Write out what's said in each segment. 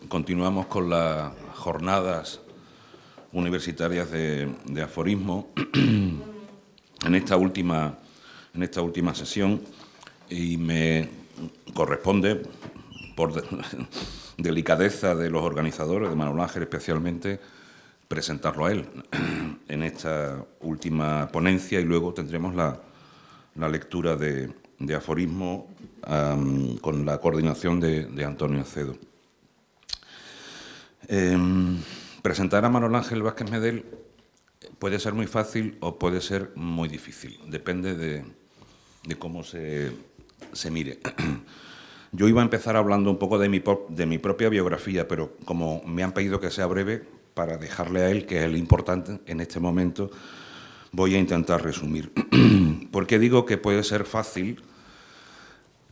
Continuamos con las jornadas universitarias de aforismo en esta última sesión, y me corresponde, por delicadeza de los organizadores, de Manuel Ángel especialmente, presentarlo a él en esta última ponencia, y luego tendremos la lectura de aforismo con la coordinación de Antonio Acedo. Presentar a Manuel Ángel Vázquez Medel puede ser muy fácil o puede ser muy difícil, depende de cómo se mire. Yo iba a empezar hablando un poco de mi propia biografía, pero como me han pedido que sea breve, para dejarle a él, que es el importante en este momento, voy a intentar resumir. ¿Por qué digo que puede ser fácil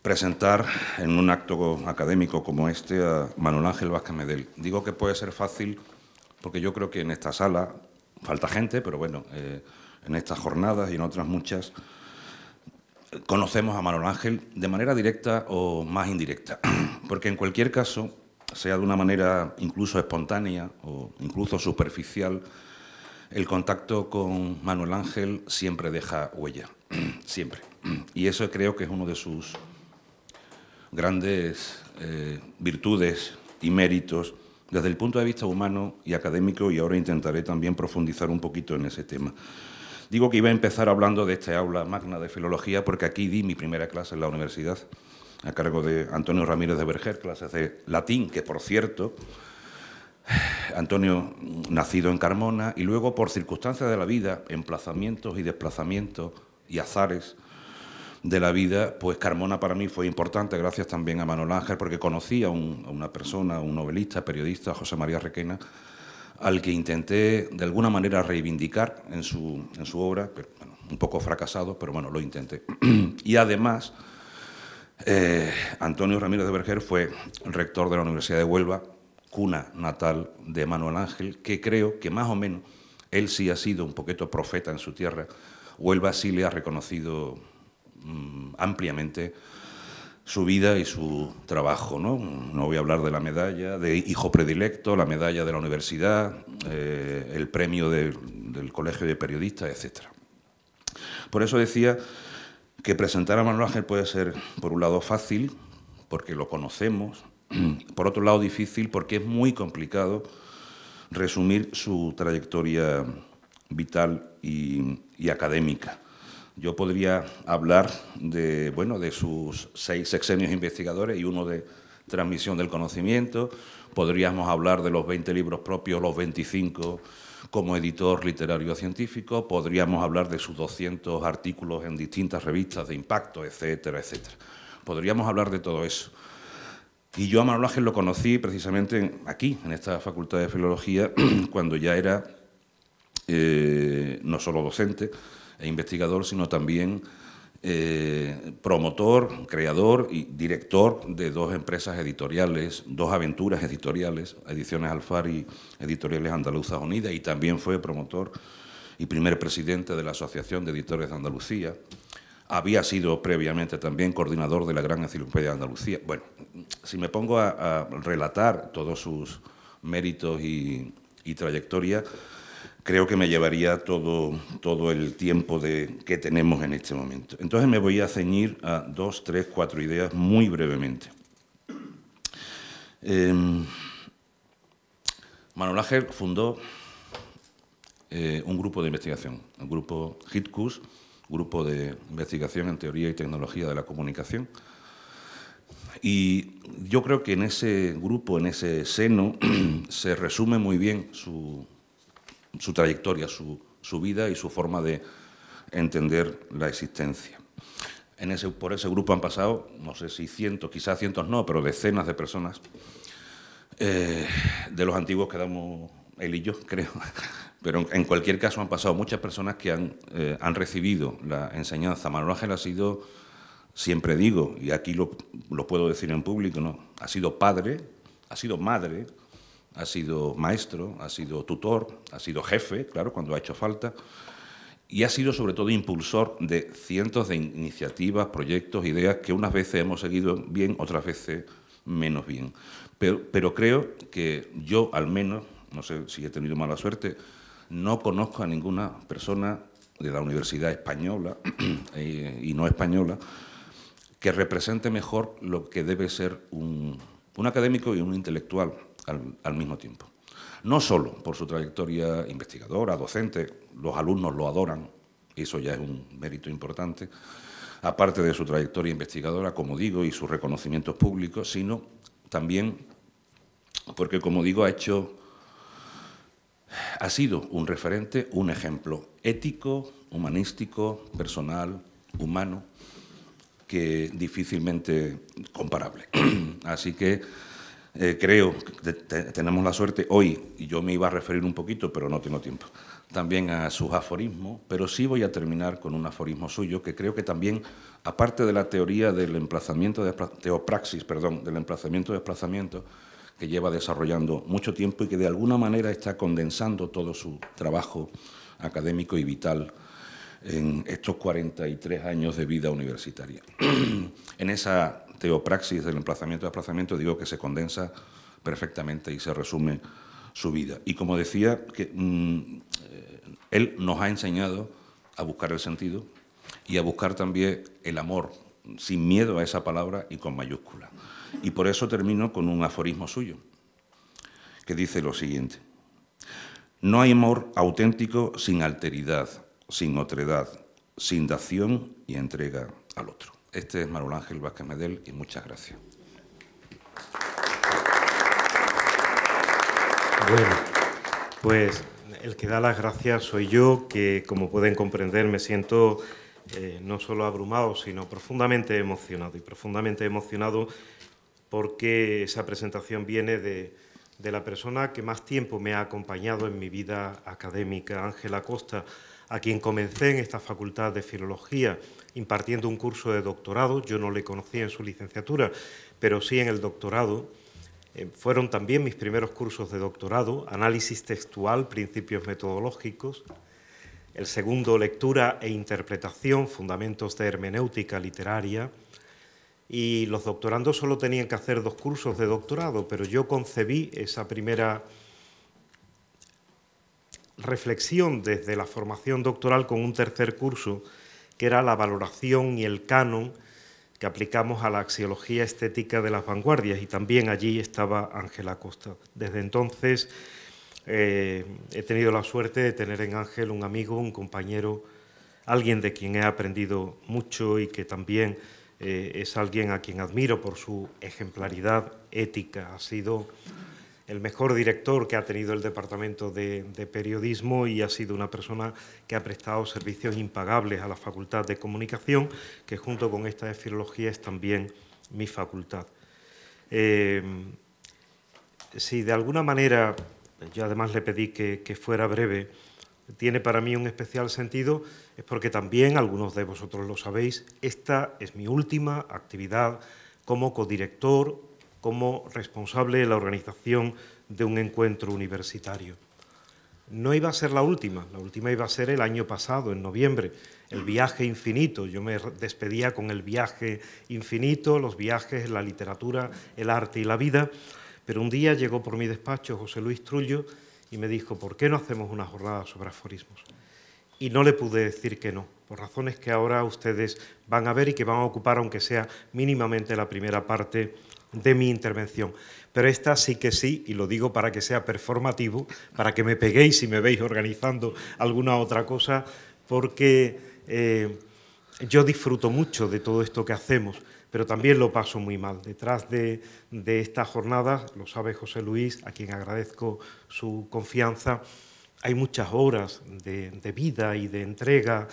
presentar en un acto académico como este a Manuel Ángel Vázquez Medel? Digo que puede ser fácil porque yo creo que en esta sala falta gente, pero bueno, en estas jornadas y en otras muchas conocemos a Manuel Ángel de manera directa o más indirecta, porque en cualquier caso, sea de una manera incluso espontánea o incluso superficial, el contacto con Manuel Ángel siempre deja huella, siempre. Y eso creo que es uno de sus grandes virtudes y méritos desde el punto de vista humano y académico, y ahora intentaré también profundizar un poquito en ese tema. Digo que iba a empezar hablando de este aula magna de filología porque aquí di mi primera clase en la universidad a cargo de Antonio Ramírez de Verger, clases de latín, que por cierto, Antonio nacido en Carmona y luego por circunstancias de la vida, emplazamientos y desplazamientos y azares de la vida, pues Carmona para mí fue importante, gracias también a Manuel Ángel, porque conocí a una persona, un novelista, periodista, José María Requena, al que intenté de alguna manera reivindicar en su obra, pero, bueno, un poco fracasado, pero bueno, lo intenté. Y además, Antonio Ramírez de Verger fue rector de la Universidad de Huelva, cuna natal de Manuel Ángel, que creo que más o menos él sí ha sido un poquito profeta en su tierra. Huelva sí le ha reconocido ampliamente su vida y su trabajo, ¿no? No voy a hablar de la medalla de hijo predilecto, la medalla de la universidad, el premio del Colegio de Periodistas, etc. Por eso decía que presentar a Manuel Ángel puede ser, por un lado, fácil, porque lo conocemos, por otro lado, difícil, porque es muy complicado resumir su trayectoria vital y académica. Yo podría hablar de sus 6 sexenios investigadores y uno de transmisión del conocimiento. Podríamos hablar de los 20 libros propios, los 25 como editor literario científico. Podríamos hablar de sus 200 artículos en distintas revistas de impacto, etcétera, etcétera. Podríamos hablar de todo eso. Y yo a Manuel Ángel lo conocí precisamente aquí, en esta Facultad de Filología, cuando ya era no solo docente e investigador, sino también promotor, creador y director de 2 empresas editoriales, 2 aventuras editoriales, Ediciones Alfar y Editoriales Andaluzas Unidas, y también fue promotor y primer presidente de la Asociación de Editores de Andalucía. Había sido previamente también coordinador de la Gran Enciclopedia de Andalucía. Bueno, si me pongo a relatar todos sus méritos y trayectoria, creo que me llevaría todo el tiempo que tenemos en este momento. Entonces me voy a ceñir a 2, 3, 4 ideas muy brevemente. Manuel Ángel fundó un grupo de investigación, el grupo HITCUS, Grupo de Investigación en Teoría y Tecnología de la Comunicación. Y yo creo que en ese grupo, en ese seno, se resume muy bien su trayectoria, su vida y su forma de entender la existencia. Por ese grupo han pasado, no sé si cientos, quizás cientos no, pero decenas de personas. De los antiguos quedamos él y yo, creo. Pero en cualquier caso han pasado muchas personas que han recibido la enseñanza. Manuel Ángel ha sido, siempre digo, y aquí lo puedo decir en público, ¿no? Ha sido padre, ha sido madre, ha sido maestro, ha sido tutor, ha sido jefe, claro, cuando ha hecho falta, y ha sido sobre todo impulsor de cientos de iniciativas, proyectos, ideas que unas veces hemos seguido bien, otras veces menos bien. Pero creo que yo, al menos, no sé si he tenido mala suerte, no conozco a ninguna persona de la universidad española y no española que represente mejor lo que debe ser un académico y un intelectual al mismo tiempo. No solo por su trayectoria investigadora, docente, los alumnos lo adoran, eso ya es un mérito importante, aparte de su trayectoria investigadora, como digo, y sus reconocimientos públicos, sino también porque, como digo, ha sido un referente, un ejemplo ético, humanístico, personal, humano, que difícilmente comparable. Así que creo que tenemos la suerte hoy, y yo me iba a referir un poquito, pero no tengo tiempo, también a sus aforismos, pero sí voy a terminar con un aforismo suyo que creo que también, aparte de la teoría del emplazamiento de teopraxis, perdón, del emplazamiento-desplazamiento, que lleva desarrollando mucho tiempo y que de alguna manera está condensando todo su trabajo académico y vital en estos 43 años de vida universitaria. En esa teopraxis del emplazamiento-desplazamiento digo que se condensa perfectamente y se resume su vida. Y como decía, que él nos ha enseñado a buscar el sentido y a buscar también el amor, sin miedo a esa palabra y con mayúscula. Y por eso termino con un aforismo suyo, que dice lo siguiente: no hay amor auténtico sin alteridad, sin otredad, sin dación y entrega al otro. Este es Manuel Ángel Vázquez Medel y muchas gracias. Bueno, pues el que da las gracias soy yo, que como pueden comprender me siento no solo abrumado, sino profundamente emocionado. Y profundamente emocionado porque esa presentación viene de la persona que más tiempo me ha acompañado en mi vida académica, Ángela Costa, a quien comencé en esta Facultad de Filología impartiendo un curso de doctorado. Yo no le conocí en su licenciatura, pero sí en el doctorado. Fueron también mis primeros cursos de doctorado, análisis textual, principios metodológicos. El segundo, lectura e interpretación, fundamentos de hermenéutica literaria. Y los doctorandos solo tenían que hacer 2 cursos de doctorado, pero yo concebí esa primera reflexión desde la formación doctoral con un tercer curso, que era la valoración y el canon que aplicamos a la axiología estética de las vanguardias, y también allí estaba Ángela Costa. Desde entonces he tenido la suerte de tener en Ángel un amigo, un compañero, alguien de quien he aprendido mucho y que también es alguien a quien admiro por su ejemplaridad ética. Ha sido el mejor director que ha tenido el Departamento de Periodismo y ha sido una persona que ha prestado servicios impagables a la Facultad de Comunicación, que junto con esta de Filología es también mi facultad. Si de alguna manera, yo además le pedí que fuera breve, tiene para mí un especial sentido, es porque también, algunos de vosotros lo sabéis, esta es mi última actividad como codirector, como responsable de la organización de un encuentro universitario. No iba a ser la última iba a ser el año pasado, en noviembre, el viaje infinito. Yo me despedía con el viaje infinito, los viajes, la literatura, el arte y la vida, pero un día llegó por mi despacho José Luis Trullo y me dijo: ¿por qué no hacemos una jornada sobre aforismos? Y no le pude decir que no, por razones que ahora ustedes van a ver y que van a ocupar, aunque sea mínimamente la primera parte de mi intervención. Pero esta sí que sí, y lo digo para que sea performativo, para que me peguéis si me veis organizando alguna otra cosa, porque yo disfruto mucho de todo esto que hacemos, pero también lo paso muy mal. Detrás de esta jornada, lo sabe José Luis, a quien agradezco su confianza, hay muchas horas de vida y de entrega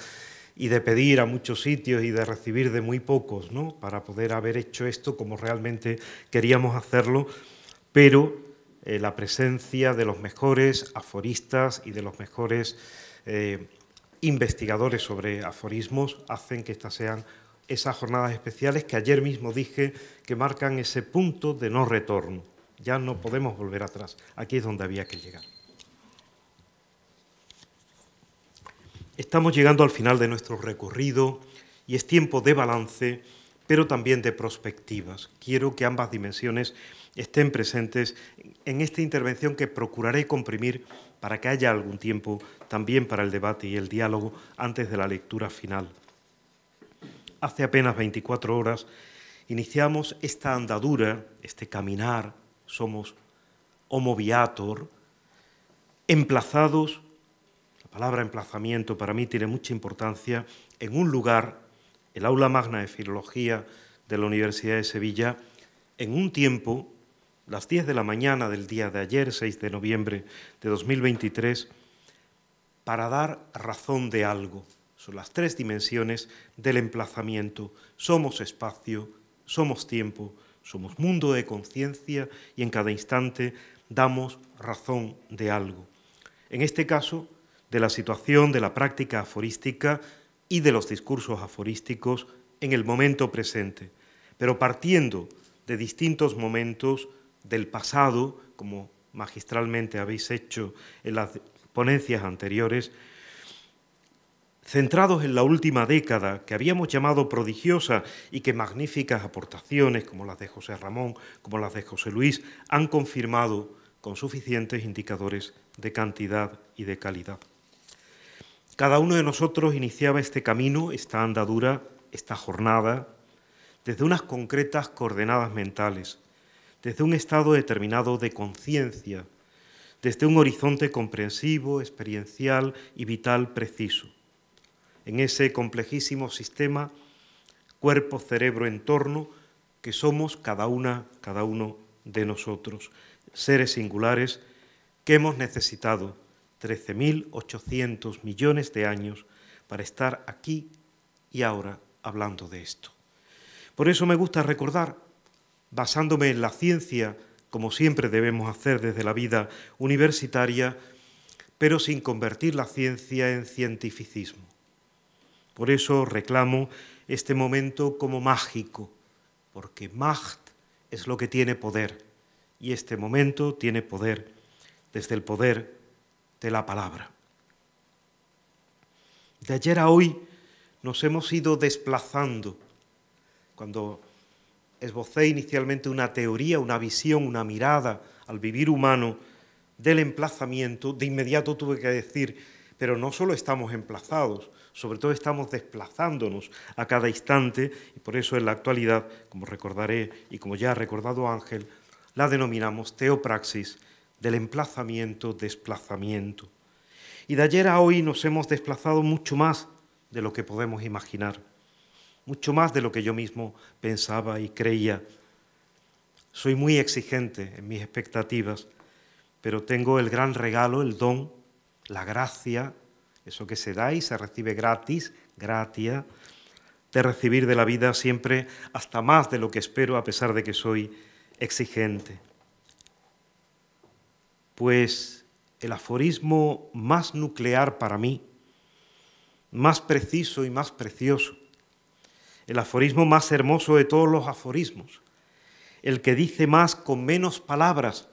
y de pedir a muchos sitios y de recibir de muy pocos, ¿no?, para poder haber hecho esto como realmente queríamos hacerlo, pero la presencia de los mejores aforistas y de los mejores investigadores sobre aforismos hacen que estas sean esas jornadas especiales que ayer mismo dije que marcan ese punto de no retorno. Ya no podemos volver atrás. Aquí es donde había que llegar. Estamos llegando al final de nuestro recorrido y es tiempo de balance, pero también de perspectivas. Quiero que ambas dimensiones estén presentes en esta intervención que procuraré comprimir para que haya algún tiempo también para el debate y el diálogo antes de la lectura final. Hace apenas 24 horas iniciamos esta andadura, este caminar, somos homo viator, emplazados, la palabra emplazamiento para mí tiene mucha importancia, en un lugar, el aula magna de Filología de la Universidad de Sevilla, en un tiempo, las 10 de la mañana del día de ayer, 6 de noviembre de 2023, para dar razón de algo. Son las tres dimensiones del emplazamiento. Somos espacio, somos tiempo, somos mundo de conciencia y en cada instante damos razón de algo. En este caso, de la situación de la práctica aforística y de los discursos aforísticos en el momento presente, pero partiendo de distintos momentos del pasado, como magistralmente habéis hecho en las ponencias anteriores, centrados en la última década, que habíamos llamado prodigiosa y que magníficas aportaciones, como las de José Ramón, como las de José Luis, han confirmado con suficientes indicadores de cantidad y de calidad. Cada uno de nosotros iniciaba este camino, esta andadura, esta jornada, desde unas concretas coordenadas mentales, desde un estado determinado de conciencia, desde un horizonte comprensivo, experiencial y vital preciso. En ese complejísimo sistema, cuerpo, cerebro, entorno, que somos cada uno de nosotros, seres singulares que hemos necesitado 13.800 millones de años para estar aquí y ahora hablando de esto. Por eso me gusta recordar, basándome en la ciencia, como siempre debemos hacer desde la vida universitaria, pero sin convertir la ciencia en cientificismo. Por eso reclamo este momento como mágico, porque Macht es lo que tiene poder, y este momento tiene poder desde el poder de la palabra. De ayer a hoy nos hemos ido desplazando. Cuando esbocé inicialmente una teoría, una visión, una mirada al vivir humano del emplazamiento, de inmediato tuve que decir, pero no solo estamos emplazados, sobre todo estamos desplazándonos a cada instante, y por eso en la actualidad, como recordaré y como ya ha recordado Ángel, la denominamos teopraxis del emplazamiento-desplazamiento. Y de ayer a hoy nos hemos desplazado mucho más de lo que podemos imaginar, mucho más de lo que yo mismo pensaba y creía. Soy muy exigente en mis expectativas, pero tengo el gran regalo, el don, la gracia, eso que se da y se recibe gratis, gratia, de recibir de la vida siempre hasta más de lo que espero, a pesar de que soy exigente. Pues el aforismo más nuclear para mí, más preciso y más precioso, el aforismo más hermoso de todos los aforismos, el que dice más con menos palabras,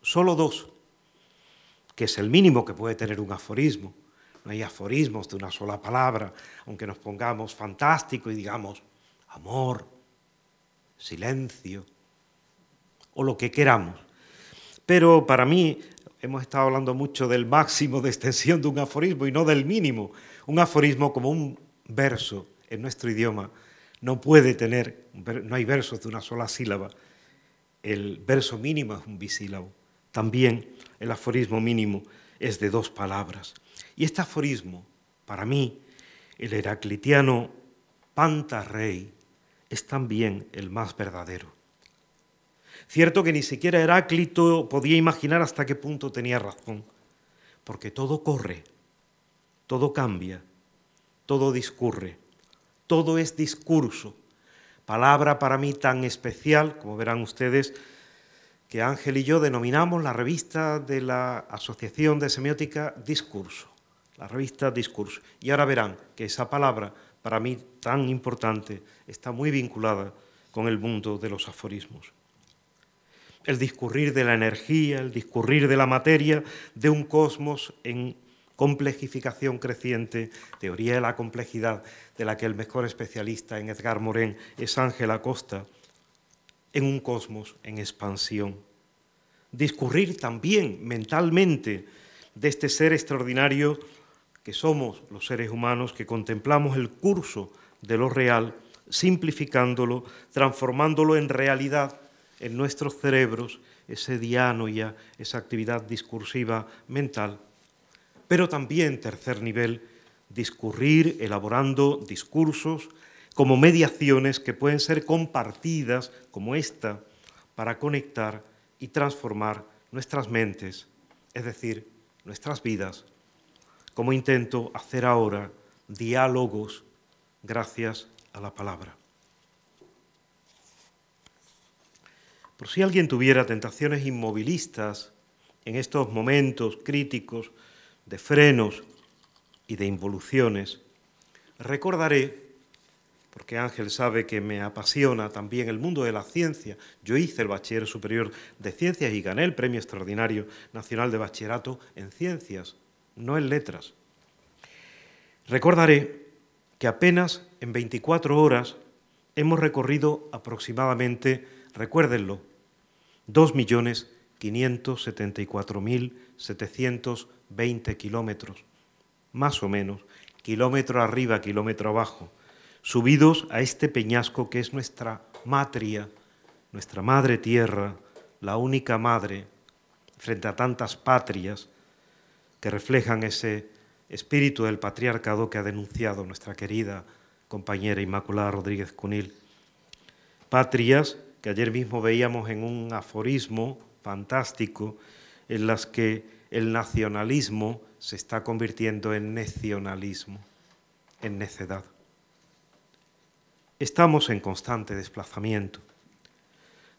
solo dos, que es el mínimo que puede tener un aforismo. No hay aforismos de una sola palabra, aunque nos pongamos fantástico y digamos amor, silencio o lo que queramos. Pero para mí, hemos estado hablando mucho del máximo de extensión de un aforismo y no del mínimo. Un aforismo como un verso en nuestro idioma no puede tener, no hay versos de una sola sílaba. El verso mínimo es un bisílabo. También el aforismo mínimo es de dos palabras. Y este aforismo, para mí, el heraclitiano Panta Rei, es también el más verdadero. Cierto que ni siquiera Heráclito podía imaginar hasta qué punto tenía razón, porque todo corre, todo cambia, todo discurre, todo es discurso. Palabra para mí tan especial, como verán ustedes, que Ángel y yo denominamos la revista de la Asociación de Semiótica Discurso. La revista Discurso. Y ahora verán que esa palabra, para mí tan importante, está muy vinculada con el mundo de los aforismos. El discurrir de la energía, el discurrir de la materia, de un cosmos en complejificación creciente, teoría de la complejidad, de la que el mejor especialista en Edgar Morin es Ángel Acosta, en un cosmos en expansión. Discurrir también mentalmente de este ser extraordinario que somos los seres humanos, que contemplamos el curso de lo real, simplificándolo, transformándolo en realidad en nuestros cerebros, ese dianoia, esa actividad discursiva mental. Pero también, tercer nivel, discurrir elaborando discursos como mediaciones que pueden ser compartidas, como esta, para conectar y transformar nuestras mentes, es decir, nuestras vidas, como intento hacer ahora diálogos gracias a la palabra. Por si alguien tuviera tentaciones inmovilistas en estos momentos críticos de frenos y de involuciones, recordaré, porque Ángel sabe que me apasiona también el mundo de la ciencia. Yo hice el Bachiller Superior de Ciencias y gané el Premio Extraordinario Nacional de Bachillerato en Ciencias, no en Letras. Recordaré que apenas en 24 horas hemos recorrido aproximadamente, recuérdenlo, 2.574.720 kilómetros, más o menos, kilómetro arriba, kilómetro abajo, subidos a este peñasco que es nuestra matria, nuestra madre tierra, la única madre frente a tantas patrias que reflejan ese espíritu del patriarcado que ha denunciado nuestra querida compañera Inmaculada Rodríguez Cunil. Patrias que ayer mismo veíamos en un aforismo fantástico en las que el nacionalismo se está convirtiendo en necionalismo, en necedad. Estamos en constante desplazamiento.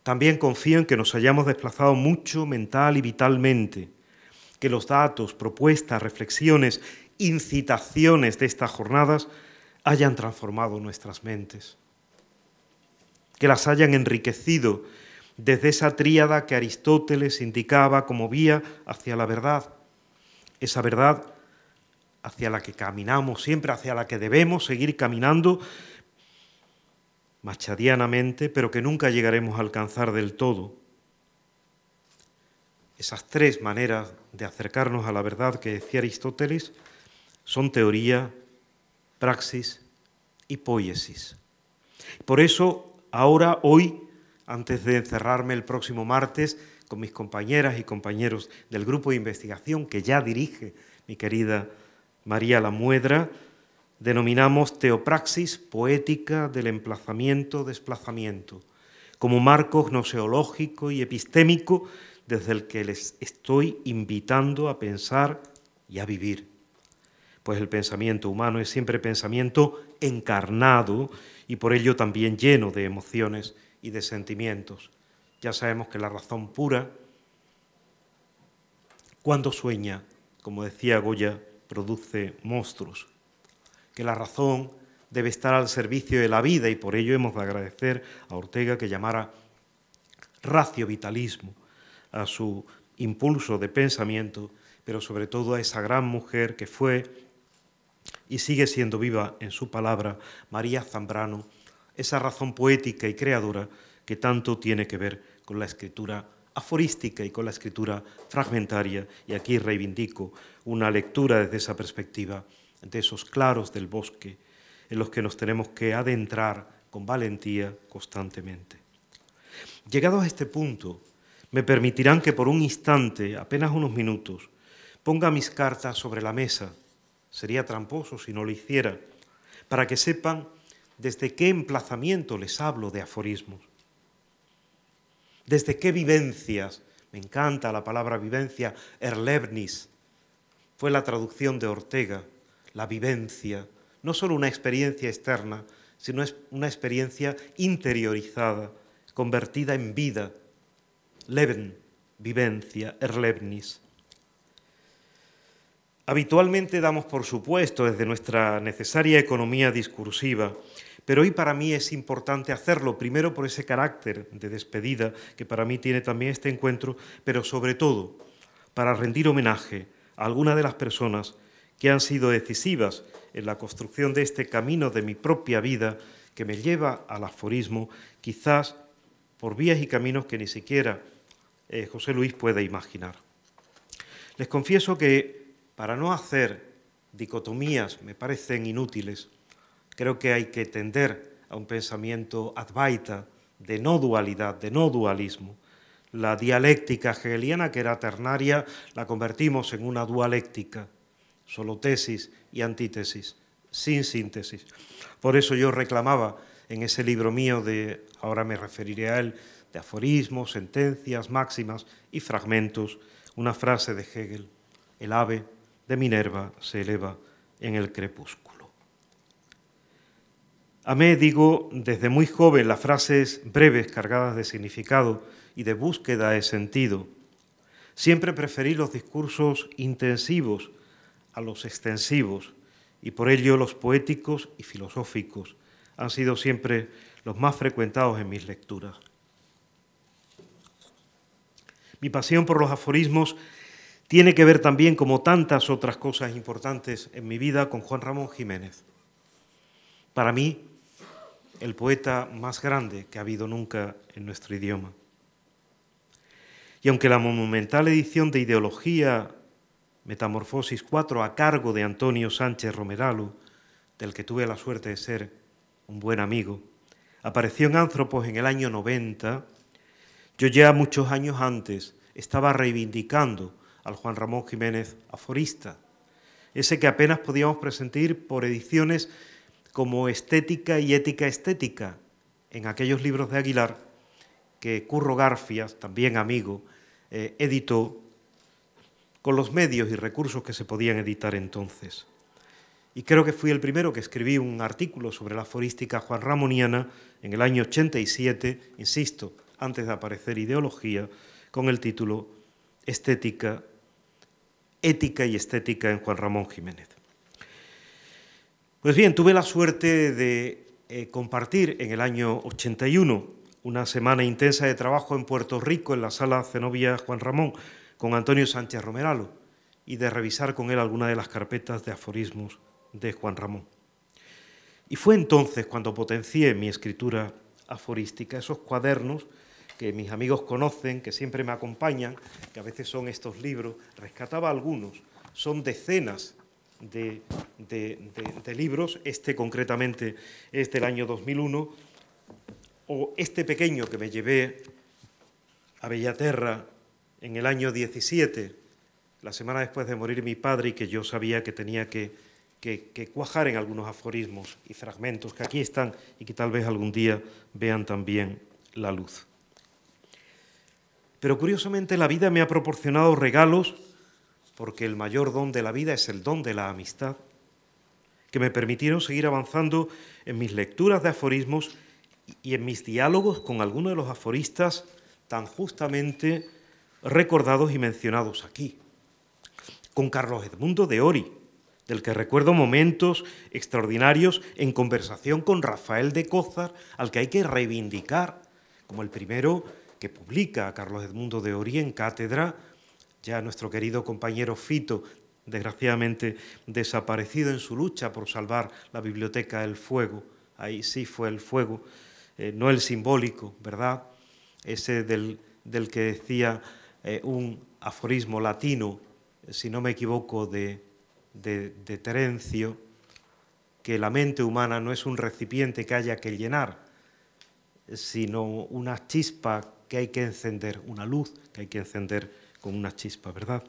También confío en que nos hayamos desplazado mucho mental y vitalmente, que los datos, propuestas, reflexiones, incitaciones de estas jornadas hayan transformado nuestras mentes, que las hayan enriquecido desde esa tríada que Aristóteles indicaba como vía hacia la verdad, esa verdad hacia la que caminamos siempre, hacia la que debemos seguir caminando machadianamente, pero que nunca llegaremos a alcanzar del todo. Esas tres maneras de acercarnos a la verdad que decía Aristóteles son teoría, praxis y poiesis. Por eso, ahora, hoy, antes de encerrarme el próximo martes con mis compañeras y compañeros del grupo de investigación que ya dirige mi querida María Lamuedra, denominamos teopraxis poética del emplazamiento-desplazamiento, como marco gnoseológico y epistémico desde el que les estoy invitando a pensar y a vivir. Pues el pensamiento humano es siempre pensamiento encarnado y por ello también lleno de emociones y de sentimientos. Ya sabemos que la razón pura, cuando sueña, como decía Goya, produce monstruos, que la razón debe estar al servicio de la vida y por ello hemos de agradecer a Ortega que llamara raciovitalismo a su impulso de pensamiento, pero sobre todo a esa gran mujer que fue y sigue siendo viva en su palabra, María Zambrano, esa razón poética y creadora que tanto tiene que ver con la escritura aforística y con la escritura fragmentaria, y aquí reivindico una lectura desde esa perspectiva, de esos claros del bosque en los que nos tenemos que adentrar con valentía constantemente. Llegados a este punto, me permitirán que por un instante, apenas unos minutos, ponga mis cartas sobre la mesa, sería tramposo si no lo hiciera, para que sepan desde qué emplazamiento les hablo de aforismos. ¿Desde qué vivencias? Me encanta la palabra vivencia, Erlebnis. Fue la traducción de Ortega, la vivencia, no solo una experiencia externa, sino una experiencia interiorizada, convertida en vida. Leben, vivencia, Erlebnis. Habitualmente damos por supuesto desde nuestra necesaria economía discursiva, pero hoy para mí es importante hacerlo, primero por ese carácter de despedida que para mí tiene también este encuentro, pero sobre todo para rendir homenaje a algunas de las personas que han sido decisivas en la construcción de este camino de mi propia vida que me lleva al aforismo, quizás por vías y caminos que ni siquiera José Luis puede imaginar. Les confieso que para no hacer dicotomías me parecen inútiles, creo que hay que tender a un pensamiento advaita, de no dualidad, de no dualismo. La dialéctica hegeliana, que era ternaria, la convertimos en una dualéctica, solo tesis y antítesis, sin síntesis. Por eso yo reclamaba en ese libro mío, ahora me referiré a él, de aforismos, sentencias, máximas y fragmentos, una frase de Hegel: el ave de Minerva se eleva en el crepúsculo. Amé, digo, desde muy joven las frases breves, cargadas de significado y de búsqueda de sentido. Siempre preferí los discursos intensivos a los extensivos, y por ello los poéticos y filosóficos han sido siempre los más frecuentados en mis lecturas. Mi pasión por los aforismos tiene que ver también, como tantas otras cosas importantes en mi vida, con Juan Ramón Jiménez. Para mí, el poeta más grande que ha habido nunca en nuestro idioma. Y aunque la monumental edición de Ideología Metamorfosis 4, a cargo de Antonio Sánchez Romeralo, del que tuve la suerte de ser un buen amigo, apareció en Anthropos en el año 90, yo ya muchos años antes estaba reivindicando al Juan Ramón Jiménez aforista, ese que apenas podíamos presentir por ediciones como Estética y Ética Estética, en aquellos libros de Aguilar que Curro Garfias, también amigo, editó con los medios y recursos que se podían editar entonces. Y creo que fui el primero que escribí un artículo sobre la aforística juanramoniana en el año 87, insisto, antes de aparecer Ideología, con el título Estética, Ética y Estética en Juan Ramón Jiménez. Pues bien, tuve la suerte de compartir en el año 81 una semana intensa de trabajo en Puerto Rico, en la Sala Zenobia Juan Ramón, con Antonio Sánchez Romeralo, y de revisar con él algunas de las carpetas de aforismos de Juan Ramón. Y fue entonces cuando potencié mi escritura aforística, esos cuadernos que mis amigos conocen, que siempre me acompañan, que a veces son estos libros, rescataba algunos, son decenas de libros, este concretamente es del año 2001, o este pequeño que me llevé a Bellaterra en el año 17, la semana después de morir mi padre, y que yo sabía que tenía que cuajar en algunos aforismos y fragmentos que aquí están y que tal vez algún día vean también la luz. Pero curiosamente la vida me ha proporcionado regalos, porque el mayor don de la vida es el don de la amistad, que me permitieron seguir avanzando en mis lecturas de aforismos y en mis diálogos con algunos de los aforistas tan justamente recordados y mencionados aquí. Con Carlos Edmundo de Ory, del que recuerdo momentos extraordinarios en conversación con Rafael de Cózar, al que hay que reivindicar como el primero que publica a Carlos Edmundo de Ory en cátedra, ya nuestro querido compañero Fito, desgraciadamente desaparecido en su lucha por salvar la biblioteca del fuego. Ahí sí fue el fuego, no el simbólico, ¿verdad? Ese del que decía un aforismo latino, si no me equivoco, de Terencio, que la mente humana no es un recipiente que haya que llenar, sino una chispa que hay que encender, una luz que hay que encender con una chispa, ¿verdad?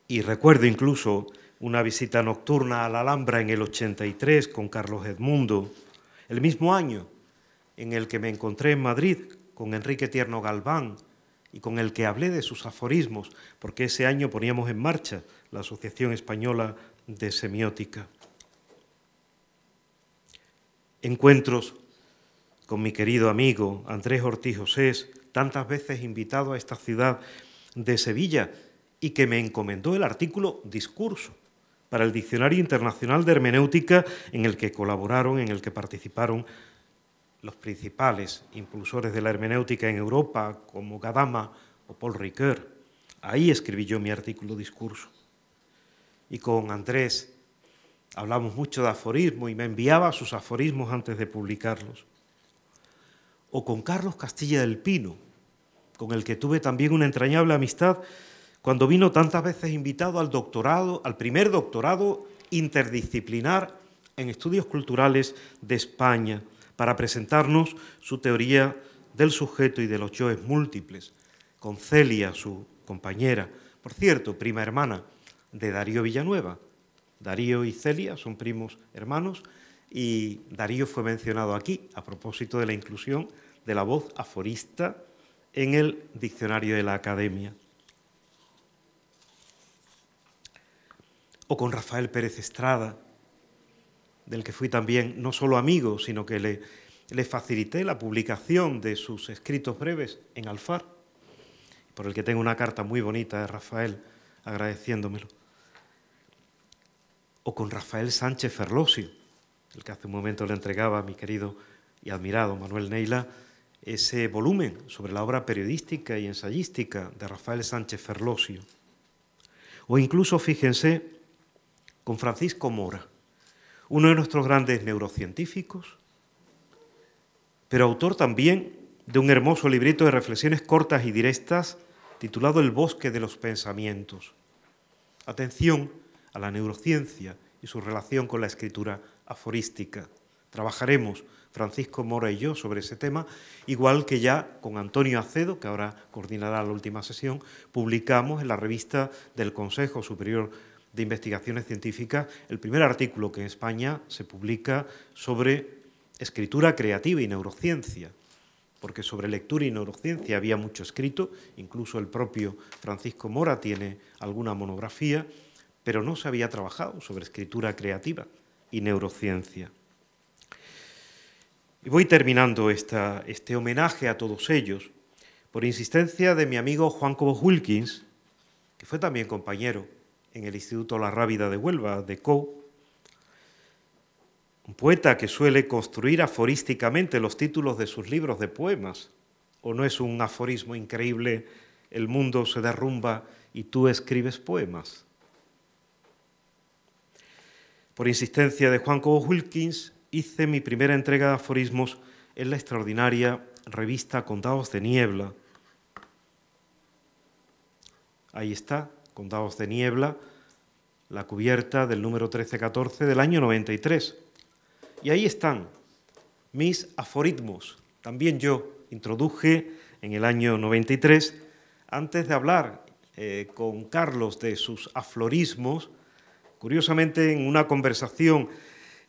Y recuerdo incluso una visita nocturna a la Alhambra en el 83 con Carlos Edmundo, el mismo año en el que me encontré en Madrid con Enrique Tierno Galván y con el que hablé de sus aforismos, porque ese año poníamos en marcha la Asociación Española de Semiótica. Encuentros con mi querido amigo Andrés Ortiz Osés, tantas veces invitado a esta ciudad de Sevilla, y que me encomendó el artículo Discurso para el Diccionario Internacional de Hermenéutica, en el que colaboraron, en el que participaron los principales impulsores de la hermenéutica en Europa, como Gadama o Paul Ricoeur. Ahí escribí yo mi artículo Discurso. y con Andrés hablamos mucho de aforismo y me enviaba sus aforismos antes de publicarlos. O con Carlos Castilla del Pino, con el que tuve también una entrañable amistad cuando vino tantas veces invitado al doctorado, al primer doctorado interdisciplinar en estudios culturales de España, para presentarnos su teoría del sujeto y de los yoes múltiples, con Celia, su compañera, por cierto, prima hermana de Darío Villanueva. Darío y Celia son primos hermanos y Darío fue mencionado aquí a propósito de la inclusión de la voz aforista en el diccionario de la Academia. O con Rafael Pérez Estrada, del que fui también no solo amigo, sino que le facilité la publicación de sus escritos breves en Alfar, por el que tengo una carta muy bonita de Rafael agradeciéndomelo. O con Rafael Sánchez Ferlosio, el que hace un momento le entregaba a mi querido y admirado Manuel Neila ese volumen sobre la obra periodística y ensayística de Rafael Sánchez Ferlosio. O incluso, fíjense, con Francisco Mora, uno de nuestros grandes neurocientíficos, pero autor también de un hermoso librito de reflexiones cortas y directas titulado El bosque de los pensamientos. Atención a la neurociencia y su relación con la escritura aforística. Trabajaremos, Francisco Mora y yo, sobre ese tema, igual que ya con Antonio Acedo, que ahora coordinará la última sesión, publicamos en la revista del Consejo Superior de Investigaciones Científicas el primer artículo que en España se publica sobre escritura creativa y neurociencia, porque sobre lectura y neurociencia había mucho escrito, incluso el propio Francisco Mora tiene alguna monografía, pero no se había trabajado sobre escritura creativa y neurociencia. Y voy terminando este homenaje a todos ellos por insistencia de mi amigo Juan Cobos Wilkins, que fue también compañero en el Instituto La Rábida de Huelva, de COU, un poeta que suele construir aforísticamente los títulos de sus libros de poemas. ¿O no es un aforismo increíble, el mundo se derrumba y tú escribes poemas? Por insistencia de Juan Cobos Wilkins, hice mi primera entrega de aforismos en la extraordinaria revista Condados de Niebla. Ahí está, Condados de Niebla, la cubierta del número 13-14 del año 93. Y ahí están mis aforismos. También yo introduje en el año 93, antes de hablar con Carlos de sus aflorismos, curiosamente en una conversación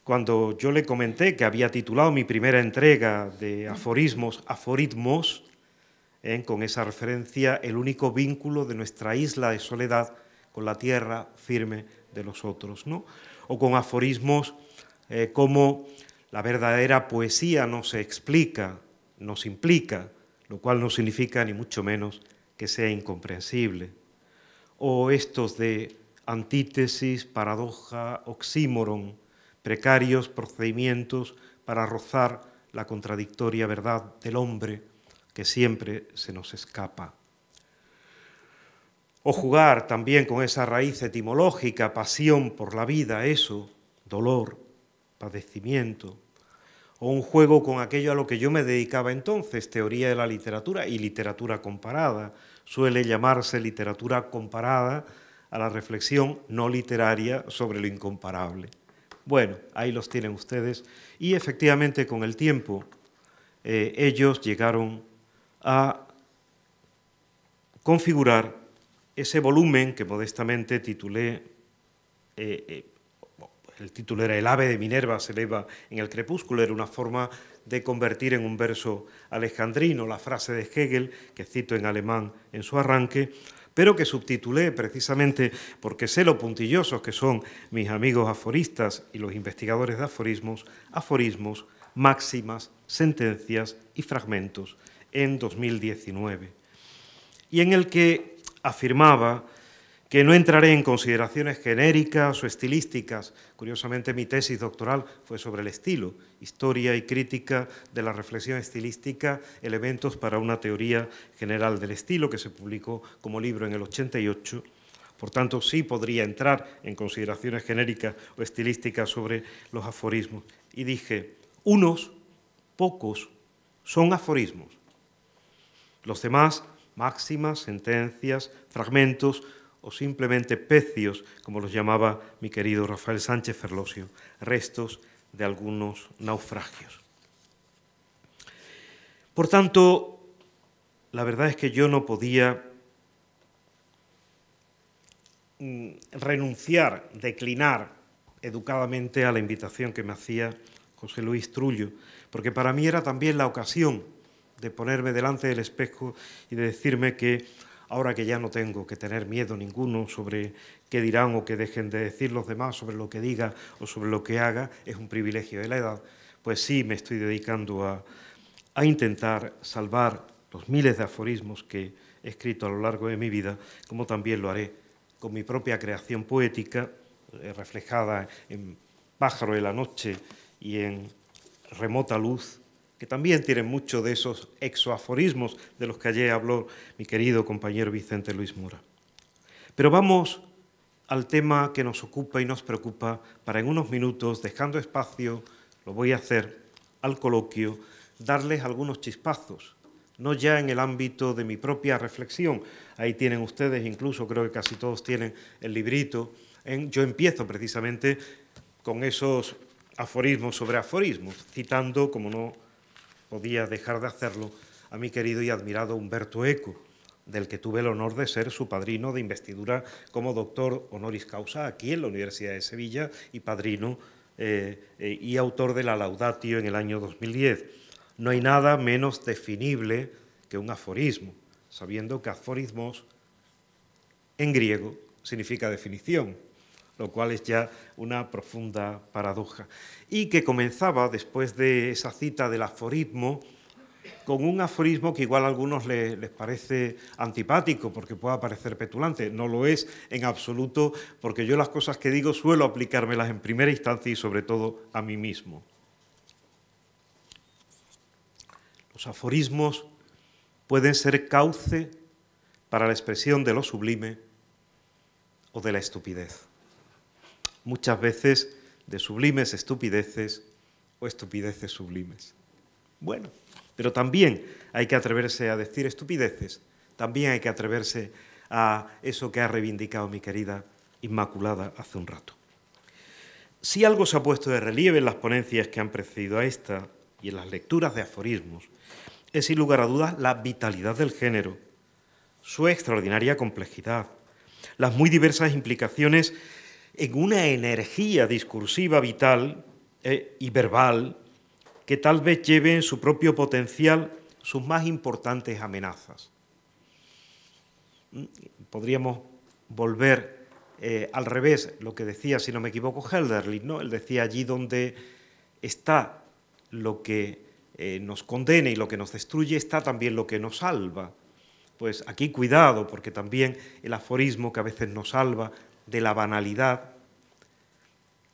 cuando yo le comenté que había titulado mi primera entrega de aforismos, Aforitmos, con esa referencia, el único vínculo de nuestra isla de soledad con la tierra firme de los otros, ¿no? O con aforismos como la verdadera poesía no se explica, nos implica, lo cual no significa ni mucho menos que sea incomprensible. O estos de antítesis, paradoja, oxímoron, precarios procedimientos para rozar la contradictoria verdad del hombre que siempre se nos escapa. O jugar también con esa raíz etimológica, pasión por la vida, eso, dolor, padecimiento. O un juego con aquello a lo que yo me dedicaba entonces, teoría de la literatura y literatura comparada. Suele llamarse literatura comparada a la reflexión no literaria sobre lo incomparable. Bueno, ahí los tienen ustedes. Y efectivamente con el tiempo ellos llegaron a configurar ese volumen que modestamente titulé, el título era El ave de Minerva se eleva en el crepúsculo, era una forma de convertir en un verso alejandrino la frase de Hegel, que cito en alemán en su arranque, pero que subtitulé precisamente porque sé lo puntillosos que son mis amigos aforistas y los investigadores de aforismos, aforismos, máximas, sentencias y fragmentos, en 2019, y en el que afirmaba que no entraré en consideraciones genéricas o estilísticas. Curiosamente, mi tesis doctoral fue sobre el estilo, historia y crítica de la reflexión estilística, elementos para una teoría general del estilo, que se publicó como libro en el 88, Por tanto, sí podría entrar en consideraciones genéricas o estilísticas sobre los aforismos. Y dije, unos, pocos, son aforismos. Los demás, máximas, sentencias, fragmentos o simplemente pecios, como los llamaba mi querido Rafael Sánchez Ferlosio, restos de algunos naufragios. Por tanto, la verdad es que yo no podía renunciar, declinar educadamente a la invitación que me hacía José Luis Trullo, porque para mí era también la ocasión de ponerme delante del espejo y de decirme que ahora que ya no tengo que tener miedo ninguno sobre qué dirán o qué dejen de decir los demás, sobre lo que diga o sobre lo que haga, es un privilegio de la edad, pues sí me estoy dedicando a intentar salvar los miles de aforismos que he escrito a lo largo de mi vida, como también lo haré con mi propia creación poética, reflejada en Pájaro de la Noche y en Remota Luz, que también tienen mucho de esos exoaforismos de los que ayer habló mi querido compañero Vicente Luis Mora. Pero vamos al tema que nos ocupa y nos preocupa para en unos minutos, dejando espacio, lo voy a hacer, al coloquio, darles algunos chispazos, no ya en el ámbito de mi propia reflexión. Ahí tienen ustedes, incluso creo que casi todos tienen el librito. Yo empiezo precisamente con esos aforismos sobre aforismos, citando, como no podía dejar de hacerlo, a mi querido y admirado Humberto Eco, del que tuve el honor de ser su padrino de investidura como doctor honoris causa aquí en la Universidad de Sevilla y padrino y autor de la Laudatio en el año 2010. No hay nada menos definible que un aforismo, sabiendo que aforismos en griego significa definición, lo cual es ya una profunda paradoja. Y que comenzaba, después de esa cita del aforismo, con un aforismo que igual a algunos les parece antipático porque pueda parecer petulante. No lo es en absoluto, porque yo las cosas que digo suelo aplicármelas en primera instancia y sobre todo a mí mismo. Los aforismos pueden ser cauce para la expresión de lo sublime o de la estupidez. Muchas veces de sublimes estupideces o estupideces sublimes. Bueno, pero también hay que atreverse a decir estupideces, también hay que atreverse a eso que ha reivindicado mi querida Inmaculada hace un rato. Si algo se ha puesto de relieve en las ponencias que han precedido a esta y en las lecturas de aforismos, es sin lugar a dudas la vitalidad del género, su extraordinaria complejidad, las muy diversas implicaciones en una energía discursiva vital y verbal que tal vez lleve en su propio potencial sus más importantes amenazas. Podríamos volver al revés, lo que decía, si no me equivoco, Hölderlin, ¿no? Él decía, allí donde está lo que nos condena y lo que nos destruye, está también lo que nos salva. Pues aquí cuidado, porque también el aforismo que a veces nos salva de la banalidad,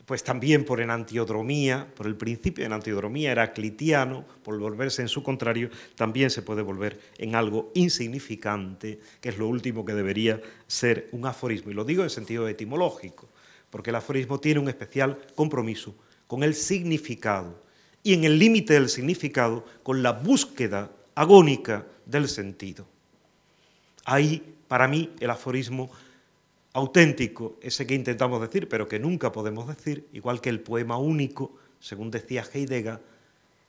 pues también por enantiodromía, por el principio de enantiodromía heraclitiano, por volverse en su contrario, también se puede volver en algo insignificante, que es lo último que debería ser un aforismo. Y lo digo en sentido etimológico, porque el aforismo tiene un especial compromiso con el significado, y en el límite del significado con la búsqueda agónica del sentido. Ahí, para mí, el aforismo auténtico, ese que intentamos decir, pero que nunca podemos decir, igual que el poema único, según decía Heidegger,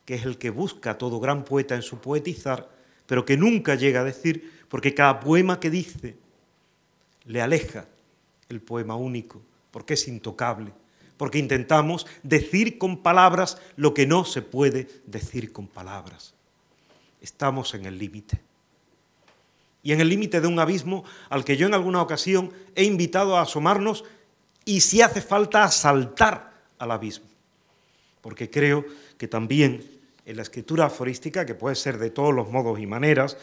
que es el que busca todo gran poeta en su poetizar, pero que nunca llega a decir, porque cada poema que dice le aleja el poema único, porque es intocable, porque intentamos decir con palabras lo que no se puede decir con palabras. Estamos en el límite. Y en el límite de un abismo al que yo en alguna ocasión he invitado a asomarnos y, si hace falta, a saltar al abismo. Porque creo que también en la escritura aforística, que puede ser de todos los modos y maneras,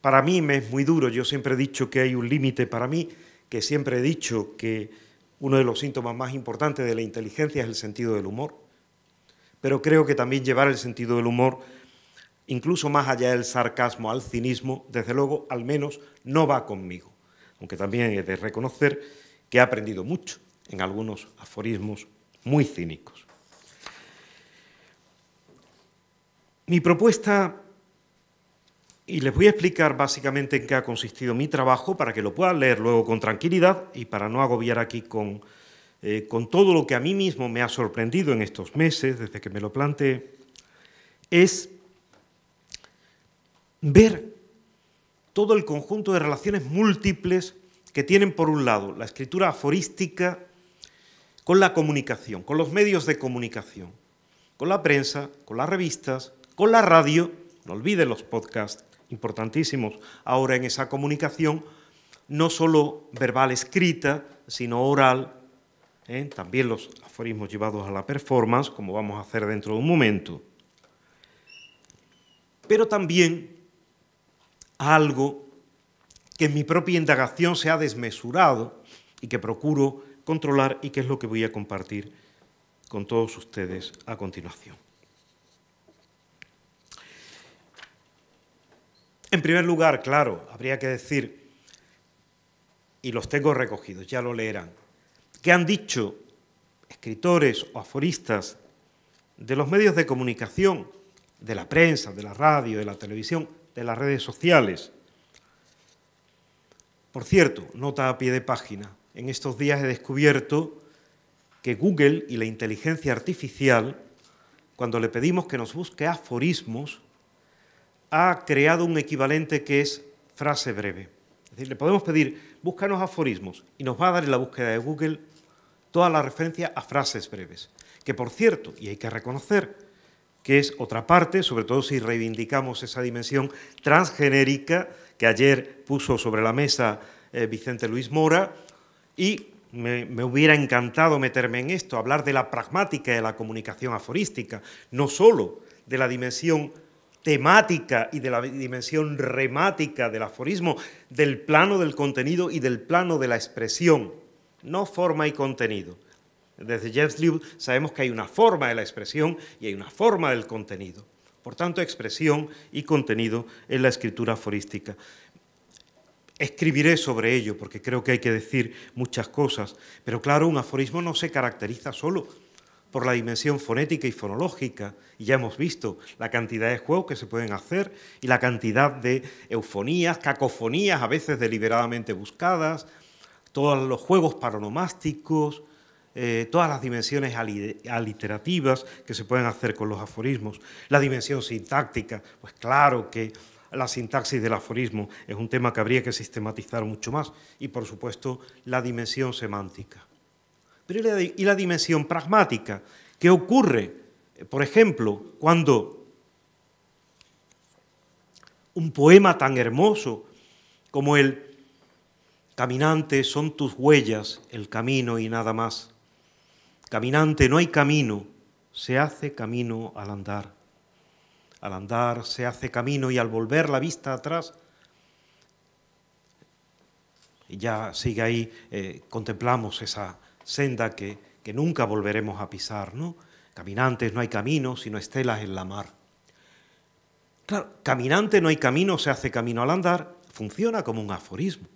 para mí me es muy duro. Yo siempre he dicho que hay un límite para mí, que siempre he dicho que uno de los síntomas más importantes de la inteligencia es el sentido del humor. Pero creo que también llevar el sentido del humor, incluso más allá del sarcasmo al cinismo, desde luego, al menos, no va conmigo. aunque también he de reconocer que he aprendido mucho en algunos aforismos muy cínicos. Mi propuesta, y les voy a explicar básicamente en qué ha consistido mi trabajo para que lo puedan leer luego con tranquilidad y para no agobiar aquí con todo lo que a mí mismo me ha sorprendido en estos meses, desde que me lo planteé, es ver todo el conjunto de relaciones múltiples que tienen, por un lado, la escritura aforística con la comunicación, con los medios de comunicación, con la prensa, con las revistas, con la radio, no olviden los podcasts, importantísimos ahora en esa comunicación, no solo verbal escrita, sino oral, también los aforismos llevados a la performance, como vamos a hacer dentro de un momento, pero también algo que en mi propia indagación se ha desmesurado y que procuro controlar y que es lo que voy a compartir con todos ustedes a continuación. En primer lugar, claro, habría que decir, y los tengo recogidos, ya lo leerán, que han dicho escritores o aforistas de los medios de comunicación, de la prensa, de la radio, de la televisión, de las redes sociales. Por cierto, nota a pie de página, en estos días he descubierto que Google y la inteligencia artificial, cuando le pedimos que nos busque aforismos, ha creado un equivalente que es frase breve. Es decir, le podemos pedir, búscanos aforismos, y nos va a dar en la búsqueda de Google toda la referencia a frases breves. Que, por cierto, y hay que reconocer que es otra parte, sobre todo si reivindicamos esa dimensión transgenérica que ayer puso sobre la mesa Vicente Luis Mora, y me hubiera encantado meterme en esto, hablar de la pragmática de la comunicación aforística, no solo de la dimensión temática y de la dimensión remática del aforismo, del plano del contenido y del plano de la expresión, no forma y contenido. Desde James Lewis sabemos que hay una forma de la expresión y hay una forma del contenido. Por tanto, expresión y contenido en la escritura aforística. Escribiré sobre ello porque creo que hay que decir muchas cosas, pero claro, un aforismo no se caracteriza solo por la dimensión fonética y fonológica, y ya hemos visto la cantidad de juegos que se pueden hacer y la cantidad de eufonías, cacofonías, a veces deliberadamente buscadas, todos los juegos paronomásticos, todas las dimensiones aliterativas que se pueden hacer con los aforismos, la dimensión sintáctica, pues claro que la sintaxis del aforismo es un tema que habría que sistematizar mucho más, y por supuesto la dimensión semántica. Pero ¿y la dimensión pragmática? ¿Qué ocurre, por ejemplo, cuando un poema tan hermoso como el Caminante, son tus huellas, el camino y nada más. Caminante, no hay camino, se hace camino al andar. Al andar se hace camino y al volver la vista atrás, y ya sigue ahí, contemplamos esa senda que nunca volveremos a pisar, ¿no? Caminantes, no hay camino, sino estelas en la mar. Claro, caminante, no hay camino, se hace camino al andar, funciona como un aforismo.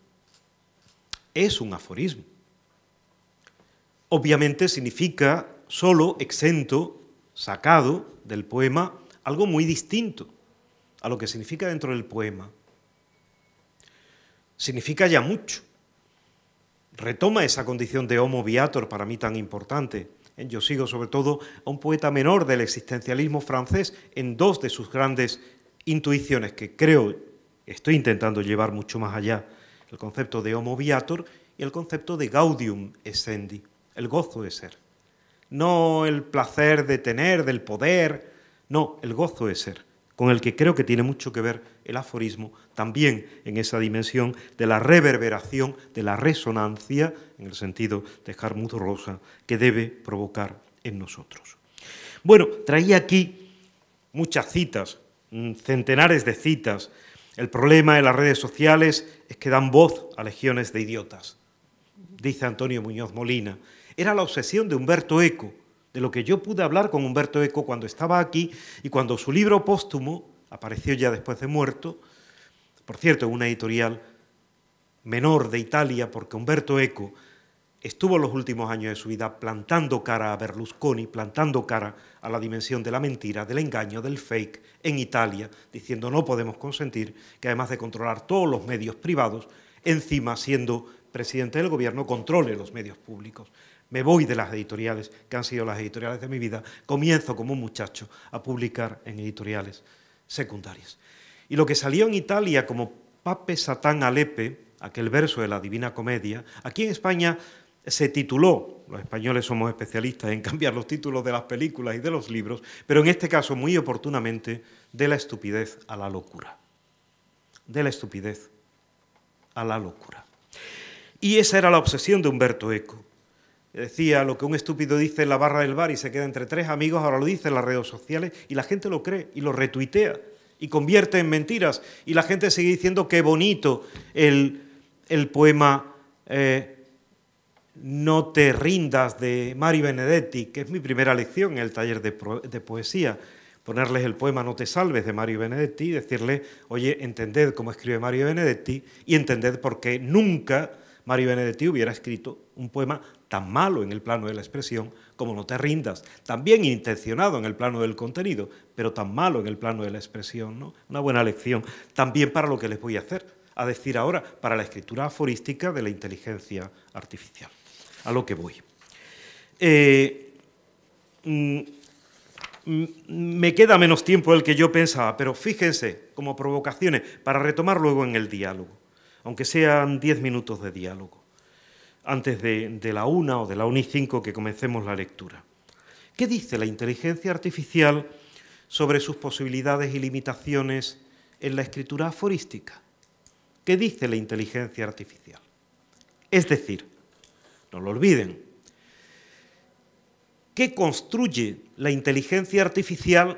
Es un aforismo. Obviamente significa solo, exento, sacado del poema, algo muy distinto a lo que significa dentro del poema. Significa ya mucho. Retoma esa condición de homo viator para mí tan importante. Yo sigo sobre todo a un poeta menor del existencialismo francés en dos de sus grandes intuiciones que creo estoy intentando llevar mucho más allá. El concepto de homo viator y el concepto de gaudium essendi, el gozo de ser. No el placer de tener, del poder, no, el gozo de ser, con el que creo que tiene mucho que ver el aforismo, también en esa dimensión de la reverberación, de la resonancia, en el sentido de Hartmut Rosa, que debe provocar en nosotros. Bueno, traía aquí muchas citas, centenares de citas. El problema de las redes sociales es que dan voz a legiones de idiotas, dice Antonio Muñoz Molina. Era la obsesión de Umberto Eco, de lo que yo pude hablar con Umberto Eco cuando estaba aquí y cuando su libro póstumo apareció ya después de muerto, por cierto, en una editorial menor de Italia, porque Umberto Eco estuvo los últimos años de su vida plantando cara a Berlusconi, plantando cara a la dimensión de la mentira, del engaño, del fake en Italia, diciendo no podemos consentir que además de controlar todos los medios privados, encima siendo presidente del gobierno controle los medios públicos. Me voy de las editoriales, que han sido las editoriales de mi vida, comienzo como un muchacho a publicar en editoriales secundarias. Y lo que salió en Italia como Pape Satán Alepe, aquel verso de la Divina Comedia, aquí en España se tituló, los españoles somos especialistas en cambiar los títulos de las películas y de los libros, pero en este caso muy oportunamente, de la estupidez a la locura. De la estupidez a la locura. Y esa era la obsesión de Umberto Eco. Decía, lo que un estúpido dice en la barra del bar y se queda entre tres amigos, ahora lo dice en las redes sociales y la gente lo cree y lo retuitea y convierte en mentiras. Y la gente sigue diciendo qué bonito el poema No te rindas de Mario Benedetti, que es mi primera lección en el taller de poesía. Ponerles el poema No te salves de Mario Benedetti y decirle, oye, entended cómo escribe Mario Benedetti y entended por qué nunca Mario Benedetti hubiera escrito un poema tan malo en el plano de la expresión como No te rindas, también intencionado en el plano del contenido, pero tan malo en el plano de la expresión, ¿no? Una buena lección también para lo que les voy a decir ahora, para la escritura aforística de la inteligencia artificial. A lo que voy. Me queda menos tiempo del que yo pensaba, pero fíjense, como provocaciones, para retomar luego en el diálogo, aunque sean 10 minutos de diálogo, antes de la 1 o de la 1:05 que comencemos la lectura. ¿Qué dice la inteligencia artificial sobre sus posibilidades y limitaciones en la escritura aforística? ¿Qué dice la inteligencia artificial? Es decir, no lo olviden, ¿qué construye la inteligencia artificial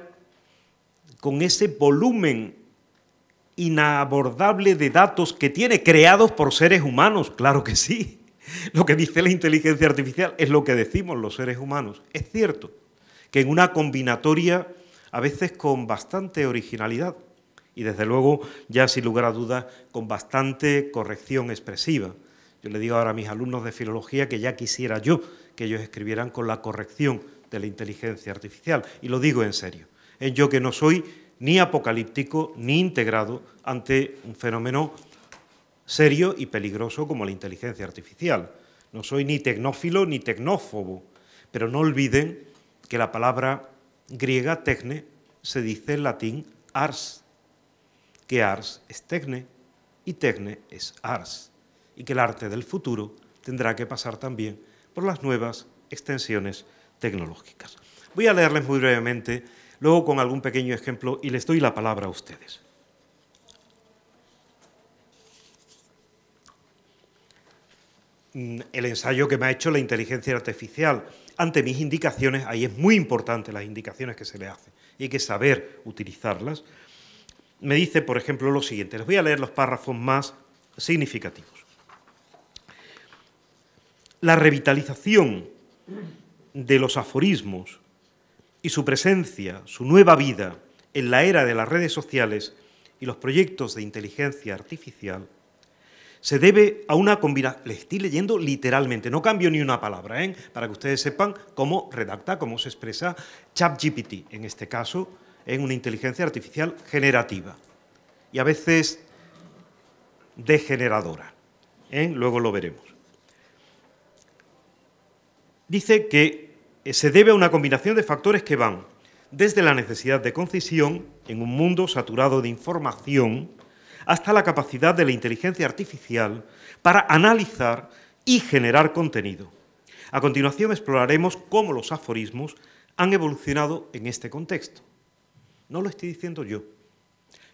con ese volumen inabordable de datos que tiene, creados por seres humanos? Claro que sí. Lo que dice la inteligencia artificial es lo que decimos los seres humanos. Es cierto que en una combinatoria, a veces con bastante originalidad, y desde luego, ya sin lugar a dudas, con bastante corrección expresiva. Yo le digo ahora a mis alumnos de filología que ya quisiera yo que ellos escribieran con la corrección de la inteligencia artificial, y lo digo en serio. Yo que no soy ni apocalíptico ni integrado ante un fenómeno serio y peligroso como la inteligencia artificial. No soy ni tecnófilo ni tecnófobo, pero no olviden que la palabra griega tecne se dice en latín ars, que ars es tecne y tecne es ars, y que el arte del futuro tendrá que pasar también por las nuevas extensiones tecnológicas. Voy a leerles muy brevemente, luego con algún pequeño ejemplo, y les doy la palabra a ustedes. El ensayo que me ha hecho la inteligencia artificial ante mis indicaciones, ahí es muy importante las indicaciones que se le hacen, y hay que saber utilizarlas. Me dice, por ejemplo, lo siguiente, les voy a leer los párrafos más significativos. La revitalización de los aforismos y su presencia, su nueva vida en la era de las redes sociales y los proyectos de inteligencia artificial se debe a una combinación, le estoy leyendo literalmente, no cambio ni una palabra, para que ustedes sepan cómo redacta, cómo se expresa ChatGPT, en este caso, en una inteligencia artificial generativa y a veces degeneradora. Luego lo veremos. Dice que se debe a una combinación de factores que van desde la necesidad de concisión en un mundo saturado de información hasta la capacidad de la inteligencia artificial para analizar y generar contenido. A continuación exploraremos cómo los aforismos han evolucionado en este contexto. No lo estoy diciendo yo.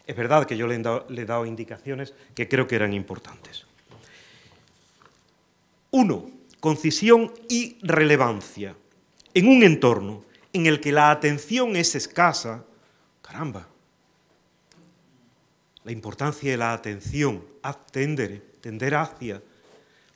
Es verdad que yo le he dado indicaciones que creo que eran importantes. 1. Concisión y relevancia. En un entorno en el que la atención es escasa, caramba, la importancia de la atención, atendere, tender hacia.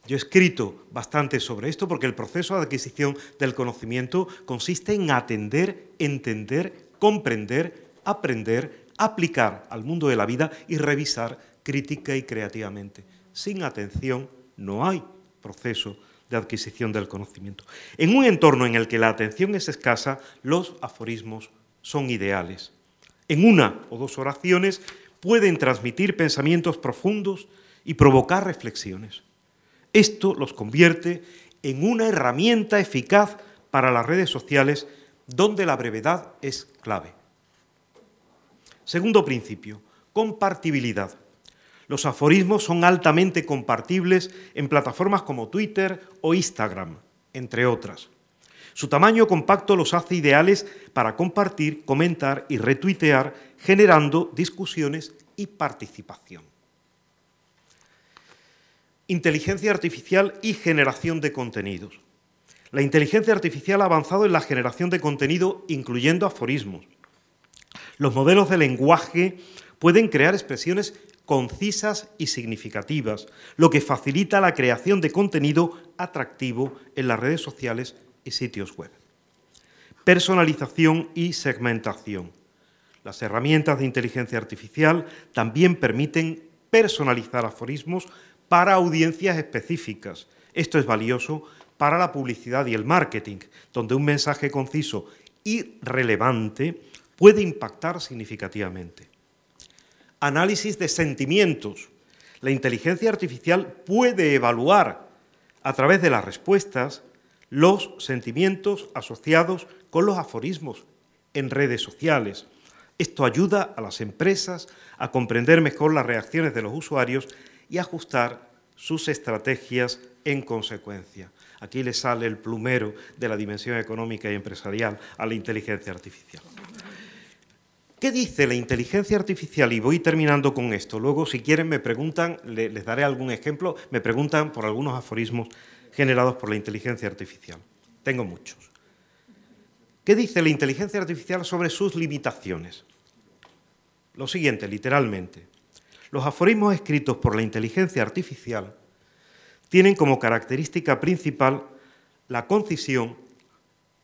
Yo he escrito bastante sobre esto porque el proceso de adquisición del conocimiento consiste en atender, entender, comprender, aprender, aplicar al mundo de la vida y revisar crítica y creativamente. sin atención no hay proceso de adquisición del conocimiento. En un entorno en el que la atención es escasa, los aforismos son ideales. En una o dos oraciones pueden transmitir pensamientos profundos y provocar reflexiones. Esto los convierte en una herramienta eficaz para las redes sociales donde la brevedad es clave. Segundo principio, compartibilidad. Los aforismos son altamente compartibles en plataformas como Twitter o Instagram, entre otras. Su tamaño compacto los hace ideales para compartir, comentar y retuitear, generando discusiones y participación. Inteligencia artificial y generación de contenidos. La inteligencia artificial ha avanzado en la generación de contenido, incluyendo aforismos. Los modelos de lenguaje pueden crear expresiones concisas y significativas, lo que facilita la creación de contenido atractivo en las redes sociales y sitios web. Personalización y segmentación. Las herramientas de inteligencia artificial también permiten personalizar aforismos para audiencias específicas. Esto es valioso para la publicidad y el marketing, donde un mensaje conciso y relevante puede impactar significativamente. Análisis de sentimientos. La inteligencia artificial puede evaluar a través de las respuestas los sentimientos asociados con los aforismos en redes sociales. Esto ayuda a las empresas a comprender mejor las reacciones de los usuarios y ajustar sus estrategias en consecuencia. Aquí le sale el plumero de la dimensión económica y empresarial a la inteligencia artificial. ¿Qué dice la inteligencia artificial? Y voy terminando con esto. Luego, si quieren, me preguntan, les daré algún ejemplo, me preguntan por algunos aforismos generados por la inteligencia artificial. Tengo muchos. ¿Qué dice la inteligencia artificial sobre sus limitaciones? Lo siguiente, literalmente. Los aforismos escritos por la inteligencia artificial tienen como característica principal la concisión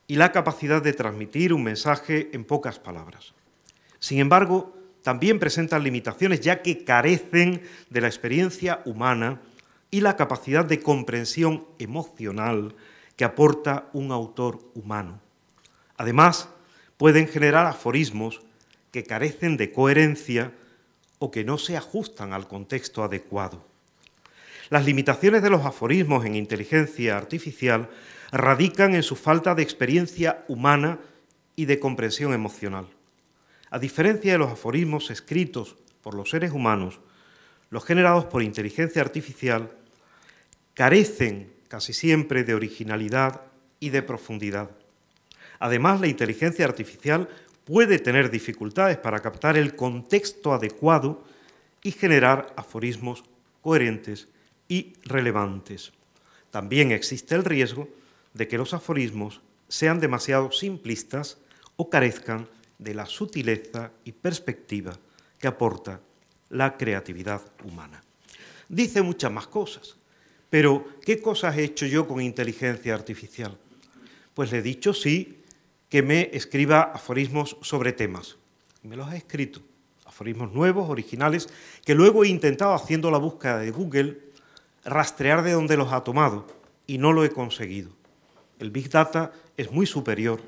y la capacidad de transmitir un mensaje en pocas palabras. Sin embargo, también presentan limitaciones, ya que carecen de la experiencia humana y la capacidad de comprensión emocional que aporta un autor humano. Además, pueden generar aforismos que carecen de coherencia o que no se ajustan al contexto adecuado. Las limitaciones de los aforismos en inteligencia artificial radican en su falta de experiencia humana y de comprensión emocional. A diferencia de los aforismos escritos por los seres humanos, los generados por inteligencia artificial carecen casi siempre de originalidad y de profundidad. Además, la inteligencia artificial puede tener dificultades para captar el contexto adecuado y generar aforismos coherentes y relevantes. También existe el riesgo de que los aforismos sean demasiado simplistas o carezcan de la sutileza y perspectiva que aporta la creatividad humana. Dice muchas más cosas, pero ¿qué cosas he hecho yo con inteligencia artificial? Pues le he dicho sí, que me escriba aforismos sobre temas. Me los ha escrito, aforismos nuevos, originales, que luego he intentado, haciendo la búsqueda de Google, rastrear de dónde los ha tomado, y no lo he conseguido. El Big Data es muy superior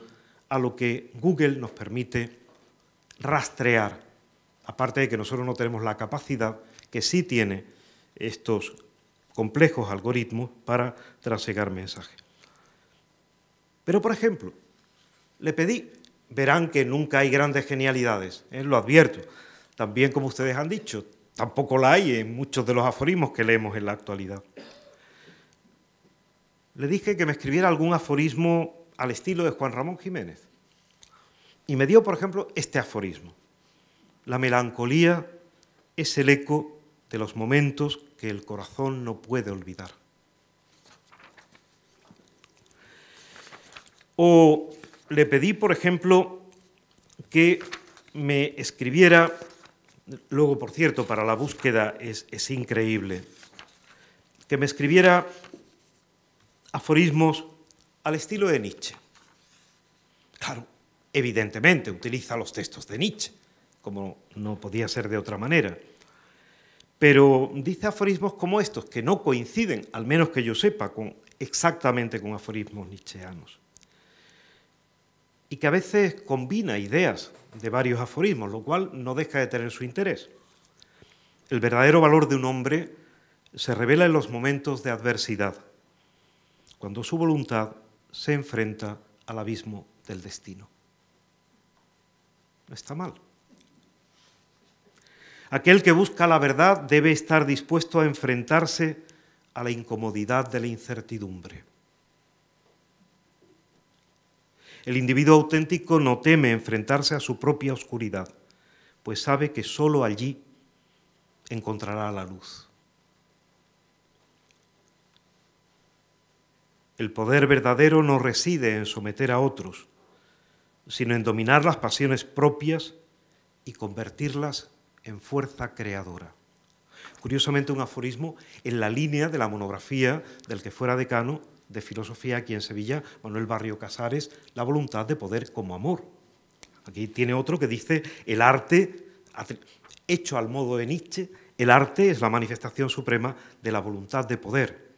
a lo que Google nos permite rastrear, aparte de que nosotros no tenemos la capacidad que sí tiene estos complejos algoritmos para trasegar mensajes. Pero, por ejemplo, le pedí, verán que nunca hay grandes genialidades, lo advierto. También, como ustedes han dicho, tampoco la hay en muchos de los aforismos que leemos en la actualidad. Le dije que me escribiera algún aforismo al estilo de Juan Ramón Jiménez. Y me dio, por ejemplo, este aforismo. La melancolía es el eco de los momentos que el corazón no puede olvidar. O le pedí, por ejemplo, que me escribiera, luego, por cierto, para la búsqueda es increíble, que me escribiera aforismos al estilo de Nietzsche. Claro, evidentemente utiliza los textos de Nietzsche, como no podía ser de otra manera. pero dice aforismos como estos, que no coinciden, al menos que yo sepa, exactamente con aforismos nietzscheanos, y que a veces combina ideas de varios aforismos, lo cual no deja de tener su interés. El verdadero valor de un hombre se revela en los momentos de adversidad, cuando su voluntad se enfrenta al abismo del destino. No está mal. Aquel que busca la verdad debe estar dispuesto a enfrentarse a la incomodidad de la incertidumbre. El individuo auténtico no teme enfrentarse a su propia oscuridad, pues sabe que solo allí encontrará la luz. El poder verdadero no reside en someter a otros, sino en dominar las pasiones propias y convertirlas en fuerza creadora. Curiosamente, un aforismo en la línea de la monografía del que fuera decano de filosofía aquí en Sevilla, Manuel Barrio Casares, La voluntad de poder como amor. Aquí tiene otro que dice, el arte, hecho al modo de Nietzsche, el arte es la manifestación suprema de la voluntad de poder,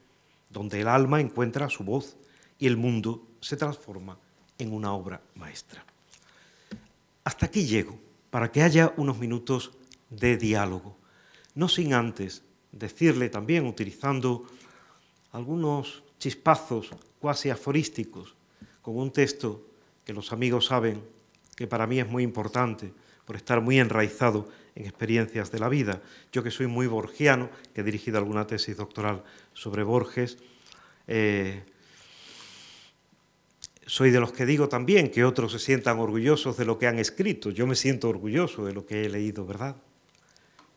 donde el alma encuentra su voz y el mundo se transforma en una obra maestra. Hasta aquí llego, para que haya unos minutos de diálogo, no sin antes decirle también, utilizando algunos chispazos cuasi aforísticos, con un texto que los amigos saben que para mí es muy importante, por estar muy enraizado en experiencias de la vida. Yo que soy muy borgiano, que he dirigido alguna tesis doctoral sobre Borges, soy de los que digo también que otros se sientan orgullosos de lo que han escrito. Yo me siento orgulloso de lo que he leído, ¿verdad?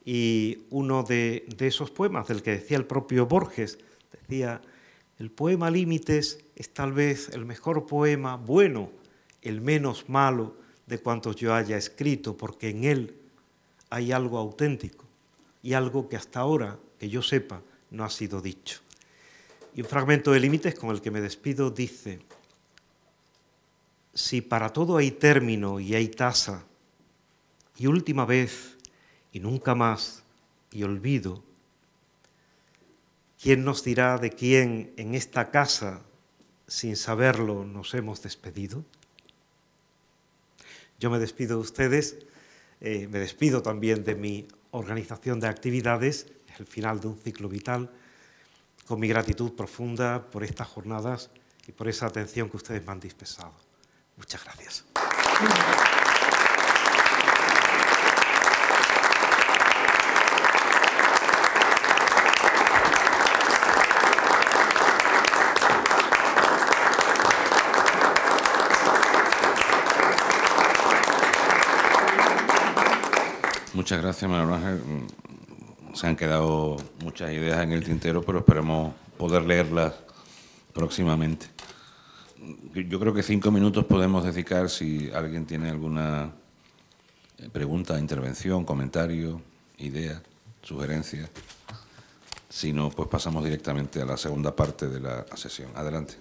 Y uno de esos poemas, del que decía el propio Borges, decía, el poema Límites es tal vez el mejor poema bueno, el menos malo de cuantos yo haya escrito, porque en él hay algo auténtico y algo que hasta ahora, que yo sepa, no ha sido dicho. Y un fragmento de Límites con el que me despido dice, si para todo hay término y hay tasa, y última vez, y nunca más, y olvido, ¿quién nos dirá de quién en esta casa, sin saberlo, nos hemos despedido? Yo me despido de ustedes, me despido también de mi organización de actividades, es el final de un ciclo vital, con mi gratitud profunda por estas jornadas y por esa atención que ustedes me han dispensado. Muchas gracias. Muchas gracias, Manuel Ángel. Se han quedado muchas ideas en el tintero, pero esperemos poder leerlas próximamente. Yo creo que 5 minutos podemos dedicar si alguien tiene alguna pregunta, intervención, comentario, idea, sugerencia. Si no, pues pasamos directamente a la segunda parte de la sesión. Adelante.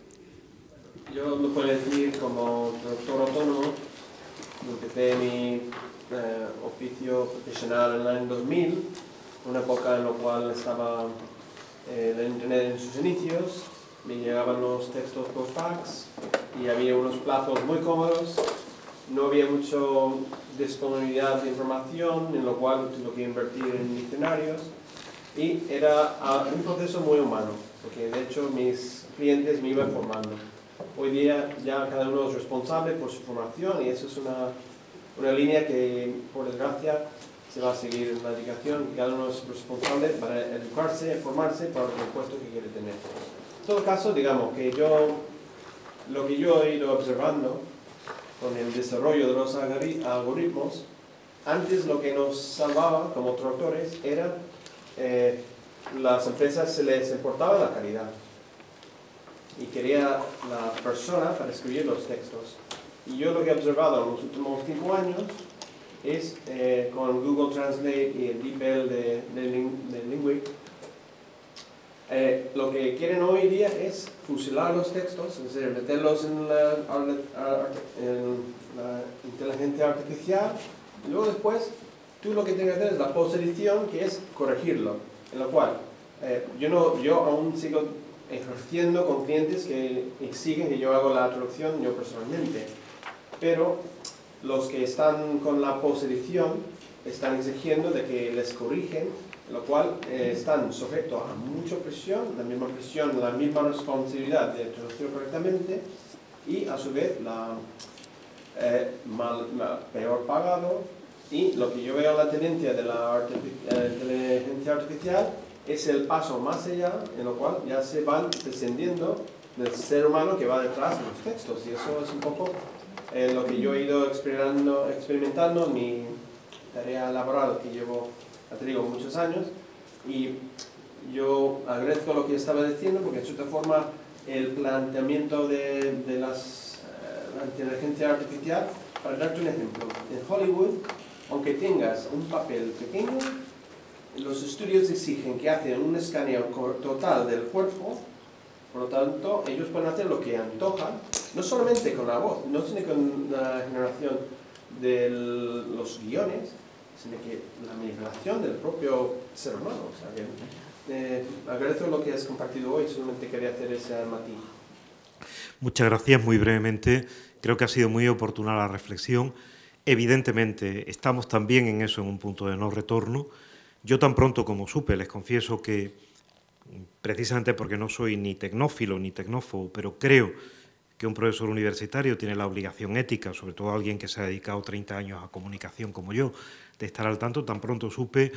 Yo lo puedo decir como doctor autónomo, empecé mi oficio profesional en el año 2000, una época en la cual estaba el Internet en sus inicios, me llegaban los textos por fax y había unos plazos muy cómodos, no había mucha disponibilidad de información, en lo cual tuve que invertir en diccionarios y era un proceso muy humano, porque de hecho mis clientes me iban formando. Hoy día ya cada uno es responsable por su formación y eso es una línea que, por desgracia, se va a seguir en la educación. Cada uno es responsable para educarse, formarse para el puesto que quiere tener. En todo caso, digamos que lo que yo he ido observando con el desarrollo de los algoritmos, antes lo que nos salvaba como traductores era las empresas se les importaba la calidad y quería la persona para escribir los textos. Y yo lo que he observado en los últimos 5 años es con Google Translate y el DeepL de Lingui, lo que quieren hoy día es fusilar los textos, es decir, meterlos en la inteligencia artificial y luego después tú lo que tienes que hacer es la posedición, que es corregirlo, en lo cual yo aún sigo ejerciendo con clientes que exigen que yo haga la traducción yo personalmente, pero los que están con la posedición están exigiendo de que les corrigen, lo cual están sujetos a mucha presión, la misma responsabilidad de traducir correctamente y a su vez la peor pagado. Y lo que yo veo en la tendencia de la inteligencia artificial es el paso más allá, en lo cual ya se van descendiendo del ser humano que va detrás de los textos, y eso es un poco lo que yo he ido experimentando en mi tarea laboral, que llevo, ya te digo, muchos años. Y yo agradezco lo que estaba diciendo, porque en cierta forma el planteamiento de la inteligencia artificial, para darte un ejemplo, en Hollywood, aunque tengas un papel pequeño, los estudios exigen que hacen un escaneo total del cuerpo. Por lo tanto, ellos pueden hacer lo que antojan, no solamente con la voz, no solo con la generación de los guiones, sino que la manipulación del propio ser humano. O sea, que, agradezco lo que has compartido hoy, solamente quería hacer ese matiz. Muchas gracias, muy brevemente. Creo que ha sido muy oportuna la reflexión. Evidentemente, estamos también en eso, en un punto de no retorno. Yo tan pronto como supe, les confieso que, precisamente porque no soy ni tecnófilo ni tecnófobo, pero creo que un profesor universitario tiene la obligación ética, sobre todo alguien que se ha dedicado 30 años a comunicación como yo, de estar al tanto. Tan pronto supe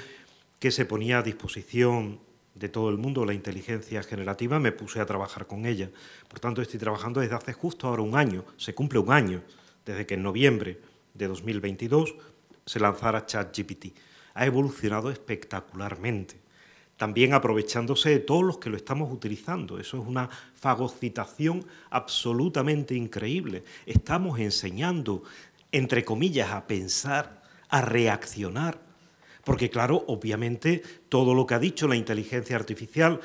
que se ponía a disposición de todo el mundo la inteligencia generativa, me puse a trabajar con ella. Por tanto, estoy trabajando desde hace justo ahora un año, se cumple un año, desde que en noviembre de 2022 se lanzara ChatGPT. Ha evolucionado espectacularmente, también aprovechándose de todos los que lo estamos utilizando. Eso es una fagocitación absolutamente increíble. Estamos enseñando, entre comillas, a pensar, a reaccionar, porque claro, obviamente, todo lo que ha dicho la inteligencia artificial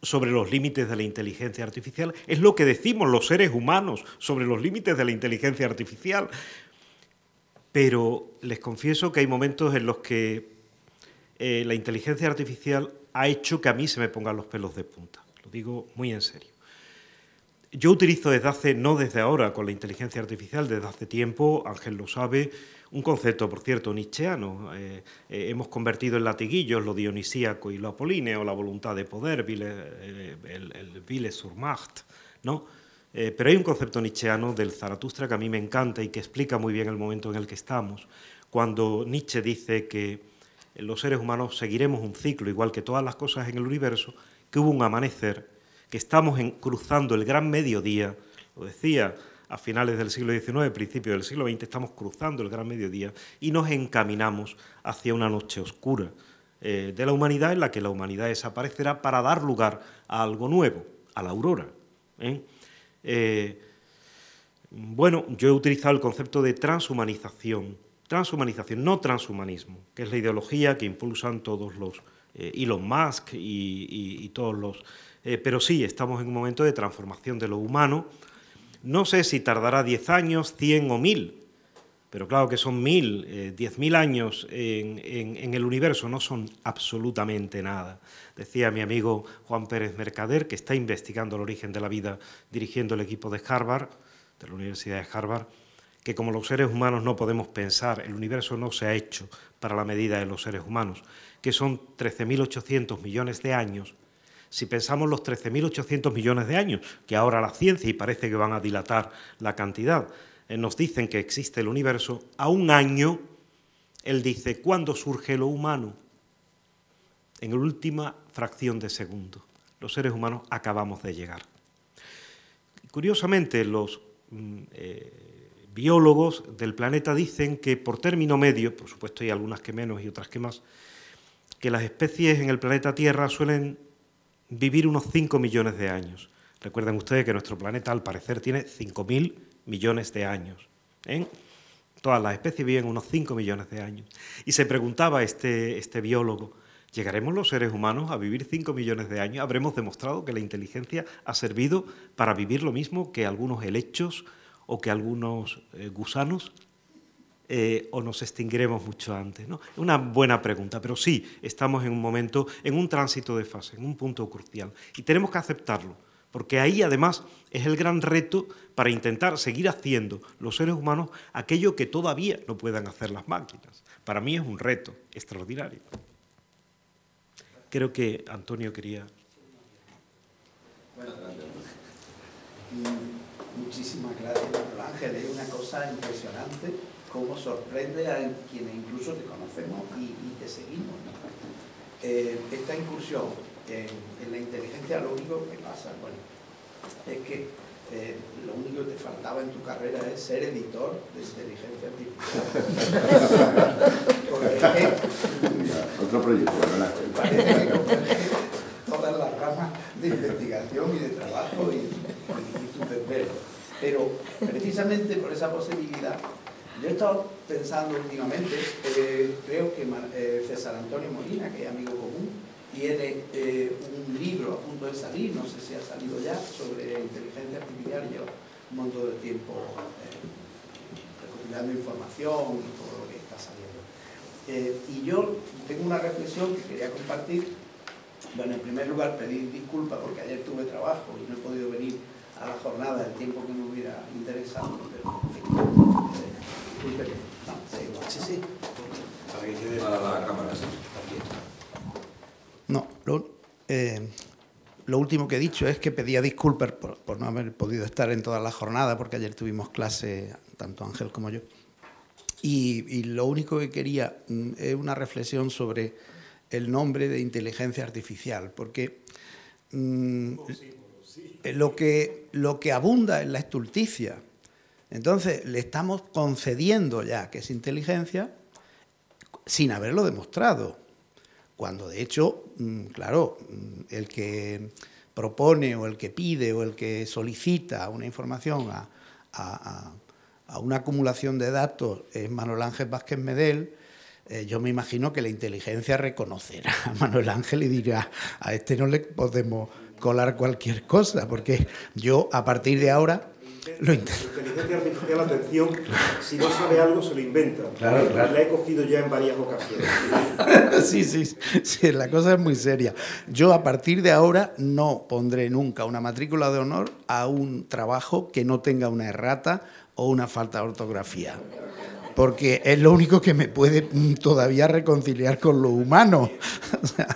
sobre los límites de la inteligencia artificial es lo que decimos los seres humanos sobre los límites de la inteligencia artificial. Pero les confieso que hay momentos en los que la inteligencia artificial ha hecho que a mí se me pongan los pelos de punta. Lo digo muy en serio. Yo utilizo no desde ahora con la inteligencia artificial, desde hace tiempo, Ángel lo sabe, un concepto, por cierto, nietzscheano. Hemos convertido en latiguillos lo dionisíaco y lo apolíneo, la voluntad de poder, el Wille zur Macht, ¿no? Pero hay un concepto nietzscheano del Zaratustra que a mí me encanta y que explica muy bien el momento en el que estamos, cuando Nietzsche dice que los seres humanos seguiremos un ciclo, igual que todas las cosas en el universo, que hubo un amanecer, que estamos cruzando el gran mediodía, lo decía a finales del siglo XIX, principios del siglo XX, estamos cruzando el gran mediodía y nos encaminamos hacia una noche oscura de la humanidad, en la que la humanidad desaparecerá para dar lugar a algo nuevo, a la aurora. Bueno, yo he utilizado el concepto de transhumanización, no transhumanismo, que es la ideología que impulsan todos los Elon Musk y todos los... pero sí, estamos en un momento de transformación de lo humano. No sé si tardará 10 años, 100 o 1000, pero claro que son 1000, 10.000 años en el universo, no son absolutamente nada. Decía mi amigo Juan Pérez Mercader, que está investigando el origen de la vida dirigiendo el equipo de Harvard, de la Universidad de Harvard, que como los seres humanos no podemos pensar, el universo no se ha hecho para la medida de los seres humanos, que son 13.800 millones de años. Si pensamos los 13.800 millones de años, que ahora la ciencia, y parece que van a dilatar la cantidad, nos dicen que existe el universo, a un año, él dice, ¿cuándo surge lo humano? En la última fracción de segundo. Los seres humanos acabamos de llegar. Curiosamente, los biólogos del planeta dicen que por término medio, por supuesto hay algunas que menos y otras que más, que las especies en el planeta Tierra suelen vivir unos 5 millones de años. Recuerden ustedes que nuestro planeta, al parecer, tiene 5.000 millones de años. Todas las especies viven unos 5 millones de años. Y se preguntaba este biólogo, ¿llegaremos los seres humanos a vivir 5 millones de años? ¿Habremos demostrado que la inteligencia ha servido para vivir lo mismo que algunos helechos o que algunos gusanos? o nos extinguiremos mucho antes, ¿no? Es una buena pregunta, pero sí, estamos en un momento, en un tránsito de fase, en un punto crucial, y tenemos que aceptarlo, porque ahí además es el gran reto para intentar seguir haciendo los seres humanos aquello que todavía no puedan hacer las máquinas. Para mí es un reto extraordinario. Creo que Antonio quería... Bueno, muchísimas gracias, Miguel Ángel. Es una cosa impresionante cómo sorprende a quienes incluso te conocemos y te seguimos, ¿no? Esta incursión en la inteligencia, lo único que pasa, bueno, es que lo único que te faltaba en tu carrera es ser editor de inteligencia artificial. Porque es que, otro proyecto, ¿verdad? Parece que converge todas las ramas de investigación y de trabajo y tu desvelo. Pero precisamente por esa posibilidad, yo he estado pensando últimamente, creo que César Antonio Molina, que es amigo común, tiene un libro a punto de salir, no sé si ha salido ya, sobre inteligencia artificial. Lleva un montón de tiempo recopilando información y todo lo que está saliendo. Y yo tengo una reflexión que quería compartir. Bueno, en primer lugar, pedir disculpas porque ayer tuve trabajo y no he podido venir a la jornada el tiempo que me hubiera interesado, pero en fin, disculpen. No, sí. Para que quede para la cámara, sí. No, lo último que he dicho es que pedía disculpas por no haber podido estar en toda la jornada, porque ayer tuvimos clase, tanto Ángel como yo. Y lo único que quería es una reflexión sobre el nombre de inteligencia artificial, porque lo que abunda es la estulticia. Entonces, le estamos concediendo ya que es inteligencia sin haberlo demostrado. Cuando de hecho, claro, el que propone o el que pide o el que solicita una información a una acumulación de datos es Manuel Ángel Vázquez Medel, yo me imagino que la inteligencia reconocerá a Manuel Ángel y dirá, a este no le podemos colar cualquier cosa, porque yo a partir de ahora... La inteligencia artificial, atención, si no sabe algo se lo inventa. Claro. La he cogido ya en varias ocasiones. Sí, la cosa es muy seria. Yo a partir de ahora no pondré nunca una matrícula de honor a un trabajo que no tenga una errata o una falta de ortografía, porque es lo único que me puede todavía reconciliar con lo humano. O sea,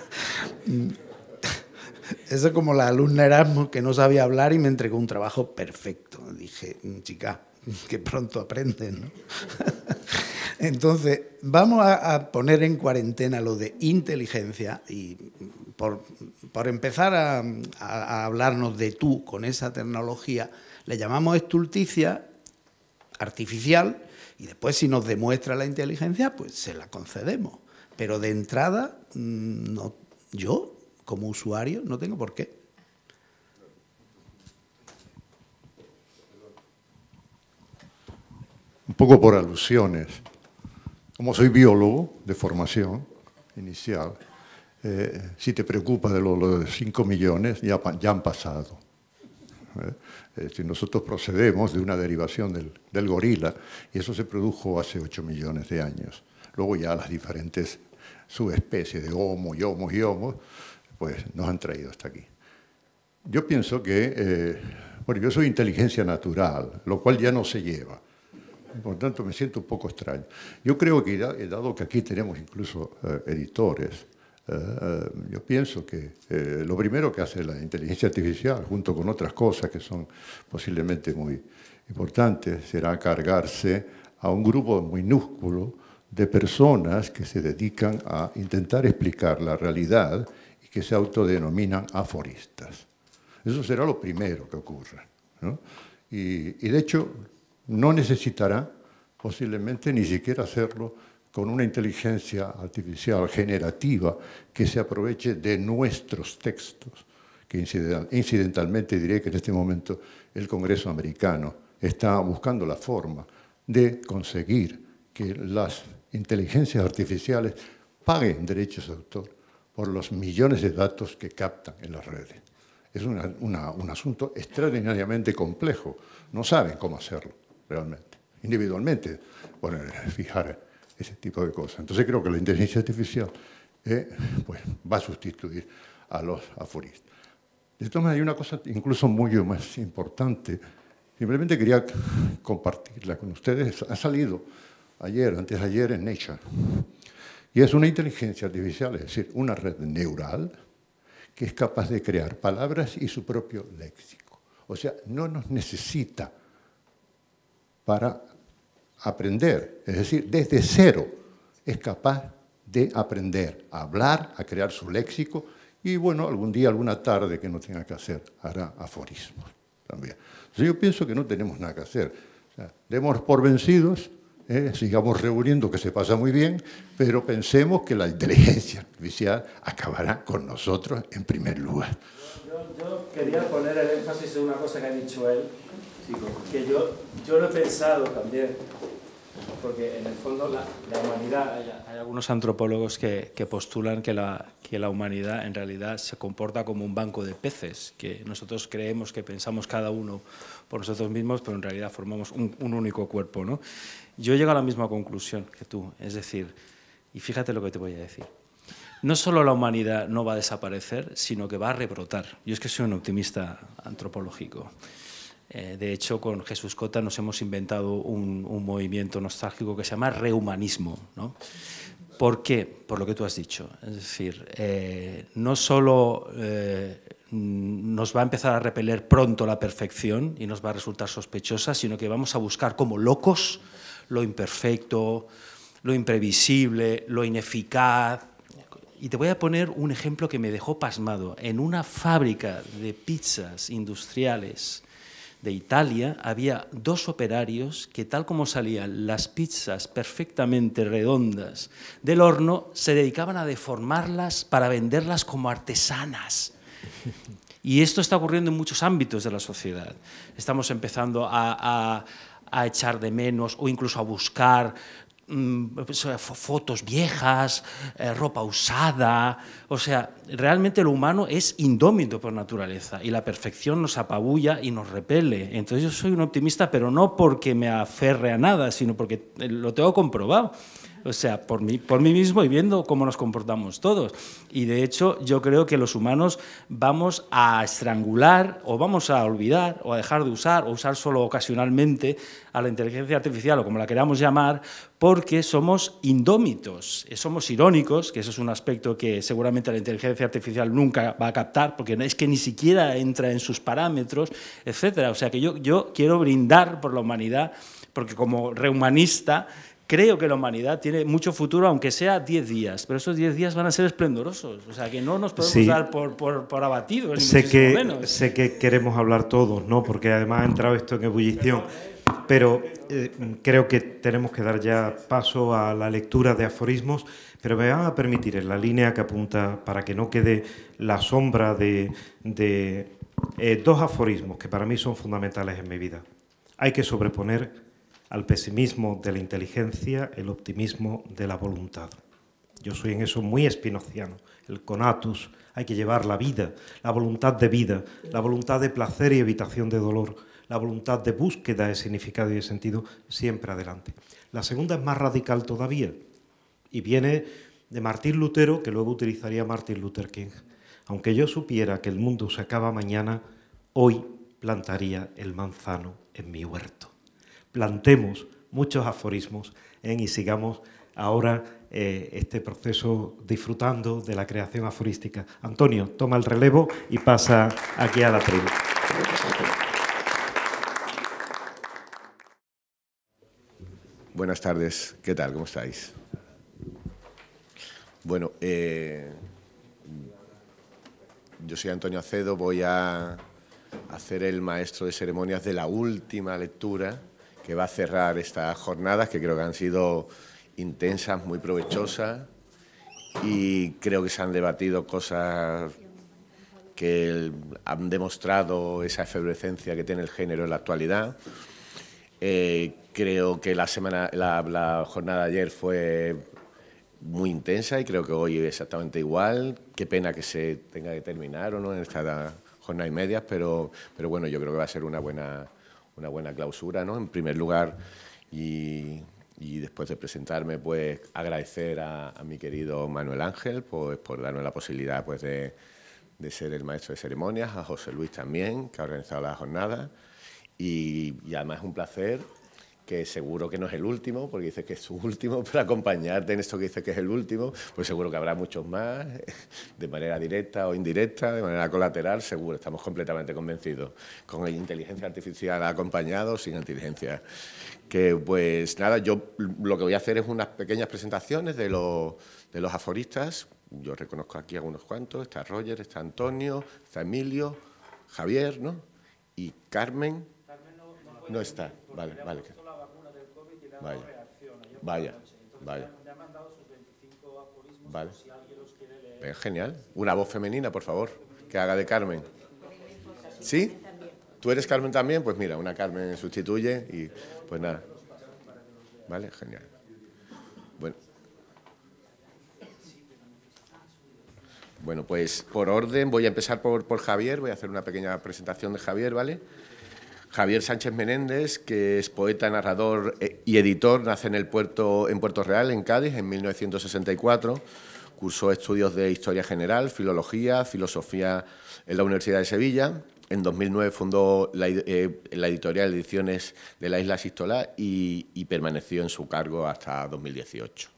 eso es como la alumna Erasmus que no sabía hablar y me entregó un trabajo perfecto. Dije, chica, que pronto aprendes, ¿no? Entonces, vamos a poner en cuarentena lo de inteligencia y por empezar a hablarnos de tú con esa tecnología, le llamamos estulticia artificial y después si nos demuestra la inteligencia, pues se la concedemos. Pero de entrada, no, yo, como usuario, no tengo por qué. Un poco por alusiones. Como soy biólogo de formación inicial, si te preocupa de los 5 millones, ya han pasado. Si nosotros procedemos de una derivación del gorila, y eso se produjo hace 8 millones de años. Luego ya las diferentes subespecies de Homo y Homo y Homo, pues nos han traído hasta aquí. Yo pienso que, bueno, yo soy inteligencia natural, lo cual ya no se lleva. Por tanto, me siento un poco extraño. Yo creo que, dado que aquí tenemos incluso editores, yo pienso que lo primero que hace la inteligencia artificial, junto con otras cosas que son posiblemente muy importantes, será cargarse a un grupo minúsculo de personas que se dedican a intentar explicar la realidad y que se autodenominan aforistas. Eso será lo primero que ocurra, ¿no? Y de hecho, no necesitará posiblemente ni siquiera hacerlo con una inteligencia artificial generativa que se aproveche de nuestros textos, que incidentalmente diré que en este momento el Congreso americano está buscando la forma de conseguir que las inteligencias artificiales paguen derechos de autor por los millones de datos que captan en las redes. Es un asunto extraordinariamente complejo, no saben cómo hacerlo realmente. individualmente fijar ese tipo de cosas. Entonces creo que la inteligencia artificial pues, va a sustituir a los aforistas. De todas maneras, hay una cosa incluso mucho más importante. Simplemente quería compartirla con ustedes. Ha salido ayer, antes de ayer, en Nature. Y es una inteligencia artificial, es decir, una red neural que es capaz de crear palabras y su propio léxico. O sea, no nos necesita para aprender. Es decir, desde cero es capaz de aprender a hablar, a crear su léxico y, bueno, algún día, alguna tarde que no tenga que hacer, hará aforismos también. Entonces, yo pienso que no tenemos nada que hacer. O sea, demos por vencidos, sigamos reuniendo, que se pasa muy bien, pero pensemos que la inteligencia artificial acabará con nosotros en primer lugar. Yo quería poner el énfasis en una cosa que ha dicho él, que yo lo he pensado también, porque en el fondo la humanidad, hay algunos antropólogos que postulan que la humanidad en realidad se comporta como un banco de peces, que nosotros creemos que pensamos cada uno por nosotros mismos, pero en realidad formamos un único cuerpo, ¿no? Yo llego a la misma conclusión que tú, es decir, y fíjate lo que te voy a decir, no solo la humanidad no va a desaparecer, sino que va a rebrotar. Yo es que soy un optimista antropológico. De hecho, con Jesús Cota nos hemos inventado un movimiento nostálgico que se llama rehumanismo, ¿no? ¿Por qué? Por lo que tú has dicho. Es decir, no solo nos va a empezar a repeler pronto la perfección y nos va a resultar sospechosa, sino que vamos a buscar como locos lo imperfecto, lo imprevisible, lo ineficaz. Y te voy a poner un ejemplo que me dejó pasmado. En una fábrica de pizzas industriales de Italia había 2 operarios que, tal como salían las pizzas perfectamente redondas del horno, se dedicaban a deformarlas para venderlas como artesanas. Y esto está ocurriendo en muchos ámbitos de la sociedad. Estamos empezando a echar de menos o incluso a buscar fotos viejas, ropa usada. O sea, realmente lo humano es indómito por naturaleza y la perfección nos apabulla y nos repele. Entonces yo soy un optimista, pero no porque me aferre a nada, sino porque lo tengo comprobado. O sea, por mí mismo y viendo cómo nos comportamos todos. Y de hecho, yo creo que los humanos vamos a estrangular o vamos a olvidar o a dejar de usar o usar solo ocasionalmente a la inteligencia artificial o como la queramos llamar, porque somos indómitos, somos irónicos, que eso es un aspecto que seguramente la inteligencia artificial nunca va a captar, porque es que ni siquiera entra en sus parámetros, etcétera. O sea, que yo quiero brindar por la humanidad, porque como rehumanista creo que la humanidad tiene mucho futuro, aunque sea 10 días, pero esos 10 días van a ser esplendorosos. O sea, que no nos podemos dar por abatidos, ni muchísimo menos. Sé que queremos hablar todos, ¿no? Porque además ha entrado esto en ebullición, pero creo que tenemos que dar ya paso a la lectura de aforismos, pero me van a permitir, en la línea que apunta, para que no quede la sombra de 2 aforismos que para mí son fundamentales en mi vida. Hay que sobreponer al pesimismo de la inteligencia, el optimismo de la voluntad. Yo soy en eso muy spinoziano. El conatus, hay que llevar la vida, la voluntad de vida, la voluntad de placer y evitación de dolor, la voluntad de búsqueda de significado y de sentido, siempre adelante. La segunda es más radical todavía y viene de Martín Lutero, que luego utilizaría Martin Luther King. Aunque yo supiera que el mundo se acaba mañana, hoy plantaría el manzano en mi huerto. Plantemos muchos aforismos y sigamos ahora este proceso disfrutando de la creación aforística. Antonio, toma el relevo y pasa aquí a la tribuna. Buenas tardes, ¿qué tal? ¿Cómo estáis? Bueno, yo soy Antonio Acedo, voy a hacer el maestro de ceremonias de la última lectura que va a cerrar estas jornadas, que creo que han sido intensas, muy provechosas, y creo que se han debatido cosas que han demostrado esa efervescencia que tiene el género en la actualidad. Creo que la jornada de ayer fue muy intensa y creo que hoy es exactamente igual. Qué pena que se tenga que terminar o no en esta jornada y media, pero bueno, yo creo que va a ser una buena clausura, ¿no? En primer lugar, Y después de presentarme, pues agradecer a mi querido Manuel Ángel pues, por darme la posibilidad pues, de ser el maestro de ceremonias, a José Luis también, que ha organizado la jornada, y además es un placer, que seguro que no es el último, porque dice que es su último, pero acompañarte en esto que dice que es el último, pues seguro que habrá muchos más, de manera directa o indirecta, de manera colateral, seguro, estamos completamente convencidos, con inteligencia artificial acompañado, sin inteligencia. Que pues nada, yo lo que voy a hacer es unas pequeñas presentaciones de los aforistas. Yo reconozco aquí algunos cuantos, está Roger, está Antonio, está Emilio, Javier, ¿no? Y Carmen no está, vale. Vaya. Vale. Genial. Una voz femenina, por favor, que haga de Carmen. ¿Sí? ¿Tú eres Carmen también? Pues mira, una Carmen sustituye y pues nada. Vale, genial. Bueno, pues por orden voy a empezar por Javier, voy a hacer una pequeña presentación de Javier, ¿vale? Javier Sánchez Menéndez, que es poeta, narrador y editor, nace en Puerto Real, en Cádiz, en 1964. Cursó estudios de Historia General, Filología, Filosofía en la Universidad de Sevilla. En 2009 fundó la editorial Ediciones de la Isla Sístola y permaneció en su cargo hasta 2018.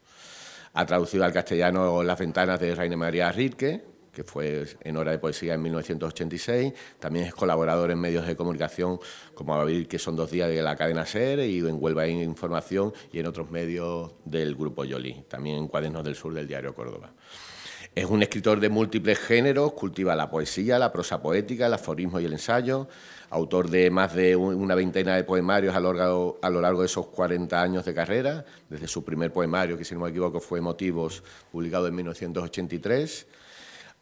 Ha traducido al castellano Las ventanas de Rainer Maria Rilke, que fue en Hora de Poesía en 1986. También es colaborador en medios de comunicación como Abrir, que son 2 días de la cadena SER, y en Huelva Información y en otros medios del Grupo Yoli, también en Cuadernos del Sur del Diario Córdoba. Es un escritor de múltiples géneros, cultiva la poesía, la prosa poética, el aforismo y el ensayo, autor de más de una veintena de poemarios a lo largo de esos 40 años de carrera, desde su primer poemario, que si no me equivoco fue Motivos, publicado en 1983,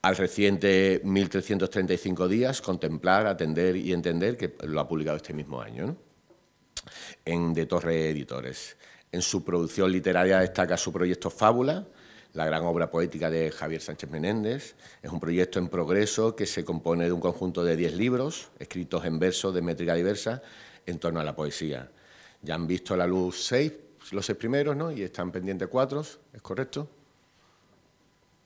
al reciente 1335 días, Contemplar, Atender y Entender, que lo ha publicado este mismo año, ¿no? En De Torre Editores. En su producción literaria destaca su proyecto Fábula, la gran obra poética de Javier Sánchez Menéndez. Es un proyecto en progreso que se compone de un conjunto de 10 libros, escritos en verso de métrica diversa, en torno a la poesía. Ya han visto a la luz los 6 primeros, ¿no? Y están pendientes 4, ¿es correcto?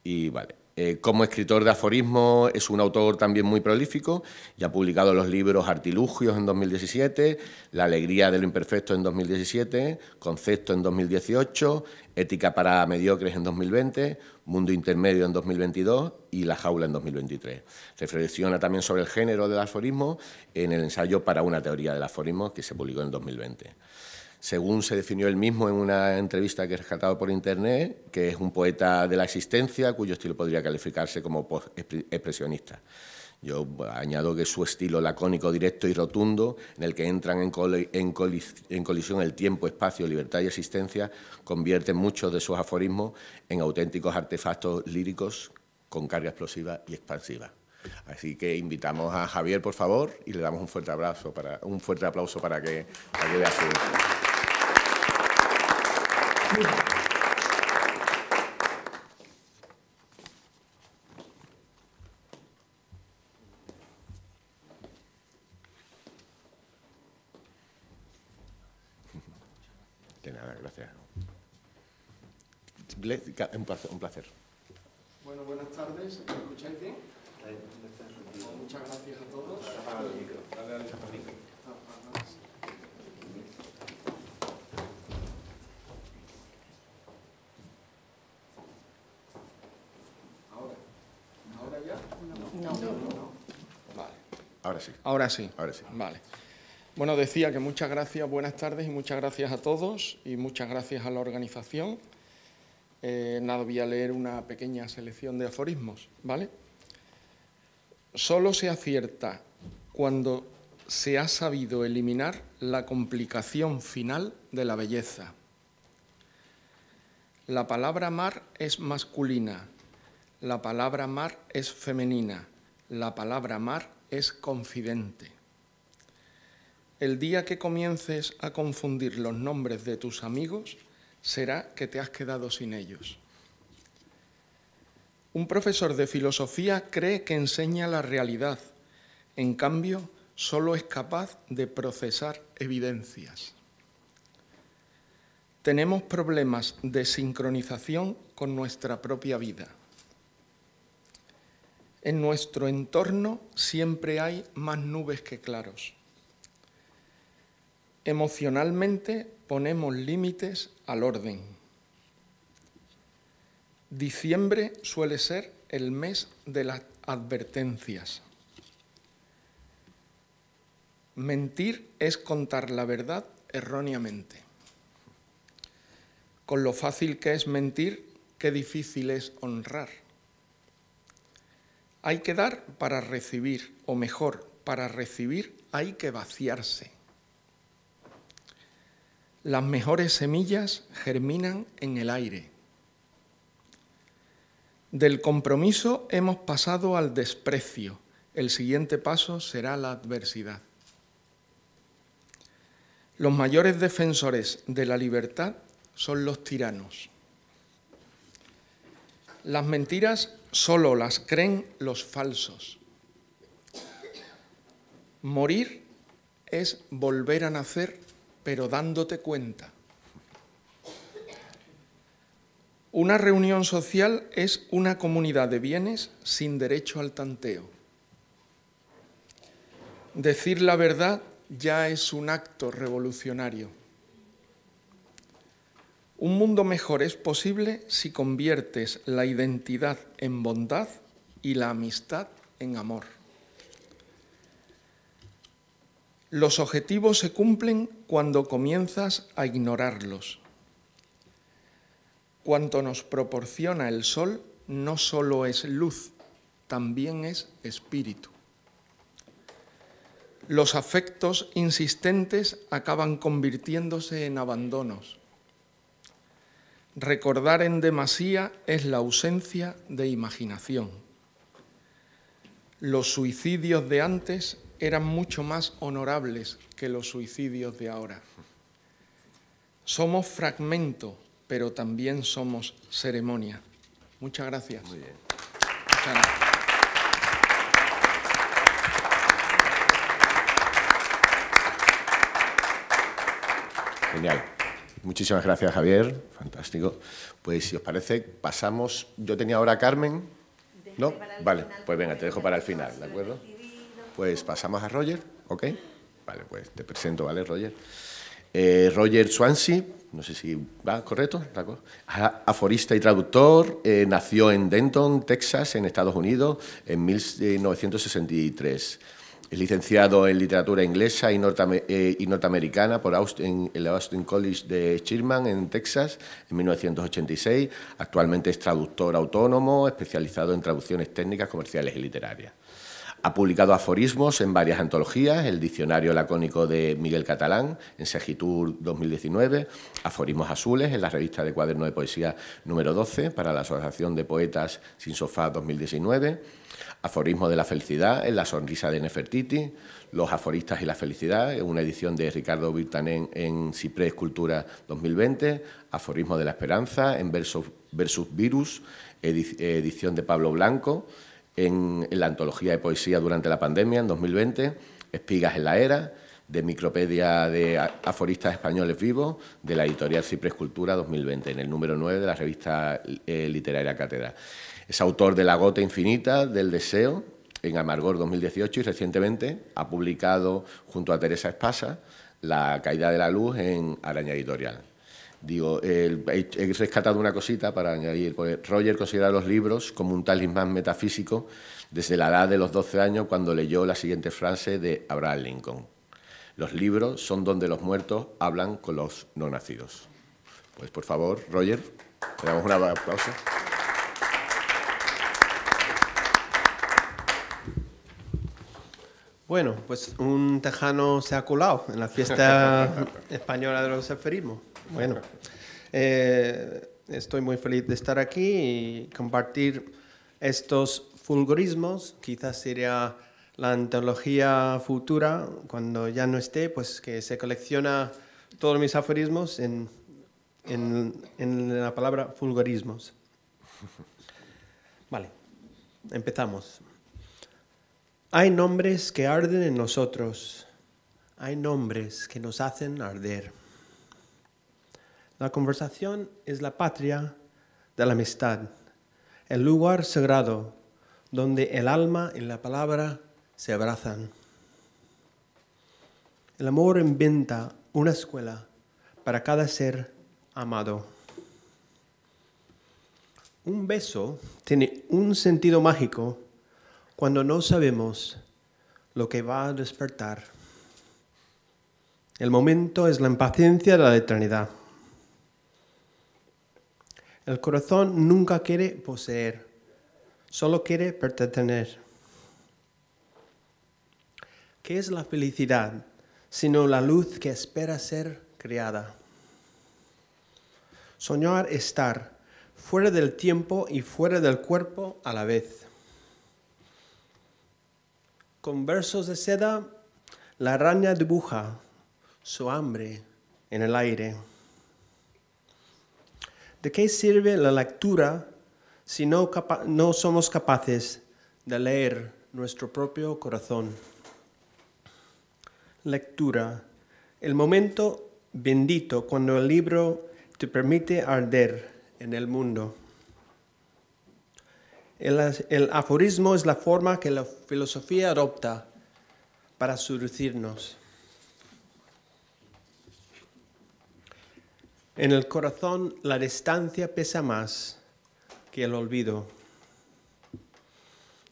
Y vale. Como escritor de aforismo es un autor también muy prolífico y ha publicado los libros Artilugios en 2017, La alegría de lo imperfecto en 2017, Concepto en 2018, Ética para mediocres en 2020, Mundo intermedio en 2022 y La jaula en 2023. Reflexiona también sobre el género del aforismo en el ensayo Para una teoría del aforismo, que se publicó en 2020. Según se definió él mismo en una entrevista que he rescatado por internet, que es un poeta de la existencia cuyo estilo podría calificarse como expresionista. Yo añado que su estilo lacónico, directo y rotundo, en el que entran en colisión el tiempo, espacio, libertad y existencia, convierte muchos de sus aforismos en auténticos artefactos líricos con carga explosiva y expansiva. Así que invitamos a Javier, por favor, y le damos un fuerte aplauso para que vea su... De nada, gracias. Un placer. Bueno, buenas tardes. ¿Me escucháis bien? Muchas gracias a todos. ¿Ahora ya? No. Vale. Ahora sí. Ahora sí. Vale. Bueno, decía que muchas gracias, buenas tardes y muchas gracias a todos y muchas gracias a la organización. Nada, voy a leer una pequeña selección de aforismos, ¿vale? Solo se acierta cuando se ha sabido eliminar la complicación final de la belleza. La palabra mar es masculina, la palabra mar es femenina, la palabra mar es confidente. El día que comiences a confundir los nombres de tus amigos, será que te has quedado sin ellos. Un profesor de filosofía cree que enseña la realidad, en cambio, solo es capaz de procesar evidencias. tenemos problemas de sincronización con nuestra propia vida. En nuestro entorno siempre hay más nubes que claros. Emocionalmente ponemos límites al orden. Diciembre suele ser el mes de las advertencias. Mentir es contar la verdad erróneamente. Con lo fácil que es mentir, qué difícil es honrar. Hay que dar para recibir, o mejor, para recibir hay que vaciarse. Las mejores semillas germinan en el aire. Del compromiso hemos pasado al desprecio. El siguiente paso será la adversidad. Los mayores defensores de la libertad son los tiranos. Las mentiras solo las creen los falsos. Morir es volver a nacer, pero dándote cuenta. Una reunión social es una comunidad de bienes sin derecho al tanteo. Decir la verdad ya es un acto revolucionario. Un mundo mejor es posible si conviertes la identidad en bondad y la amistad en amor. Los objetivos se cumplen cuando comienzas a ignorarlos. Cuanto nos proporciona el sol no solo es luz, también es espíritu. Los afectos insistentes acaban convirtiéndose en abandonos. Recordar en demasía es la ausencia de imaginación. Los suicidios de antes eran mucho más honorables que los suicidios de ahora. Somos fragmento, pero también somos ceremonia. Muchas gracias. Muy bien. Muchas gracias. Genial. Muchísimas gracias, Javier. Fantástico. Pues si os parece, pasamos... Yo tenía ahora a Carmen. ¿No? Vale, pues venga, te dejo para el final, ¿de acuerdo? Pues pasamos a Roger, ¿ok? Vale, pues te presento, ¿vale, Roger? Roger Swansea, no sé si va correcto, ¿de acuerdo? Aforista y traductor, nació en Denton, Texas, en Estados Unidos, en 1963. Es licenciado en literatura inglesa y norteamericana por en el Austin College de Sherman, en Texas, en 1986. Actualmente es traductor autónomo, especializado en traducciones técnicas, comerciales y literarias. Ha publicado aforismos en varias antologías, el Diccionario Lacónico de Miguel Catalán, en Segitur 2019, Aforismos Azules, en la revista de cuaderno de poesía número 12, para la Asociación de Poetas Sin Sofá 2019, Aforismo de la Felicidad, en La Sonrisa de Nefertiti, Los Aforistas y la Felicidad, en una edición de Ricardo Virtanen en Ciprés Cultura 2020, Aforismo de la Esperanza, en Versus Virus, edición de Pablo Blanco, en la antología de poesía durante la pandemia, en 2020, Espigas en la Era, de Micropedia de Aforistas Españoles Vivos, de la editorial Ciprés Cultura 2020, en el número 9 de la revista literaria Cátedra. Es autor de La Gota Infinita del Deseo, en Amargor 2018, y recientemente ha publicado, junto a Teresa Espasa, La Caída de la Luz en Araña Editorial. Digo, he rescatado una cosita para añadir, porque Roger considera los libros como un talismán metafísico desde la edad de los 12 años, cuando leyó la siguiente frase de Abraham Lincoln: los libros son donde los muertos hablan con los no nacidos. Pues, por favor, Roger, le damos un aplauso. Bueno, pues un tejano se ha colado en la fiesta española de los aforismos. Bueno, estoy muy feliz de estar aquí y compartir estos fulgorismos. Quizás sería la antología futura, cuando ya no esté, pues que se colecciona todos mis aforismos en la palabra fulgorismos. Vale, empezamos. Hay nombres que arden en nosotros, hay nombres que nos hacen arder. La conversación es la patria de la amistad, el lugar sagrado donde el alma y la palabra se abrazan. El amor inventa una escuela para cada ser amado. Un beso tiene un sentido mágico cuando no sabemos lo que va a despertar. El momento es la impaciencia de la eternidad. El corazón nunca quiere poseer, solo quiere pertenecer. ¿Qué es la felicidad sino la luz que espera ser creada? Soñar estar fuera del tiempo y fuera del cuerpo a la vez. Con versos de seda, la araña dibuja su hambre en el aire. ¿De qué sirve la lectura si no somos capaces de leer nuestro propio corazón? Lectura, el momento bendito cuando el libro te permite arder en el mundo. El aforismo es la forma que la filosofía adopta para seducirnos. En el corazón la distancia pesa más que el olvido.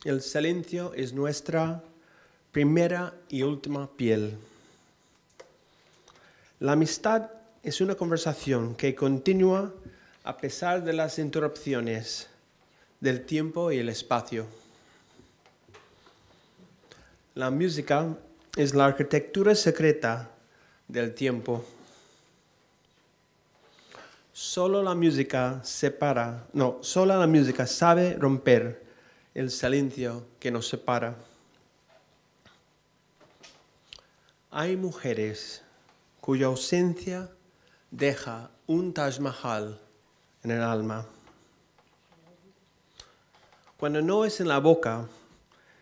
El silencio es nuestra primera y última piel. La amistad es una conversación que continúa a pesar de las interrupciones del tiempo y el espacio. La música es la arquitectura secreta del tiempo. Solo la música sabe romper el silencio que nos separa. Hay mujeres cuya ausencia deja un Taj Mahal en el alma. Cuando no es en la boca,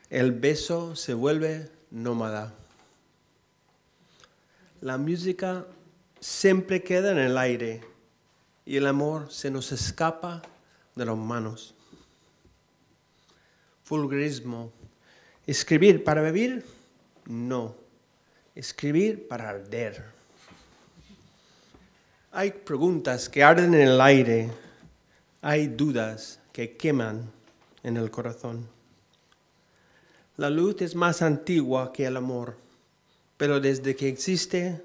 el beso se vuelve nómada. La música siempre queda en el aire y el amor se nos escapa de las manos. Vulgarismo. ¿Escribir para vivir? No. Escribir para arder. Hay preguntas que arden en el aire. Hay dudas que queman en el corazón. La luz es más antigua que el amor, pero desde que existe,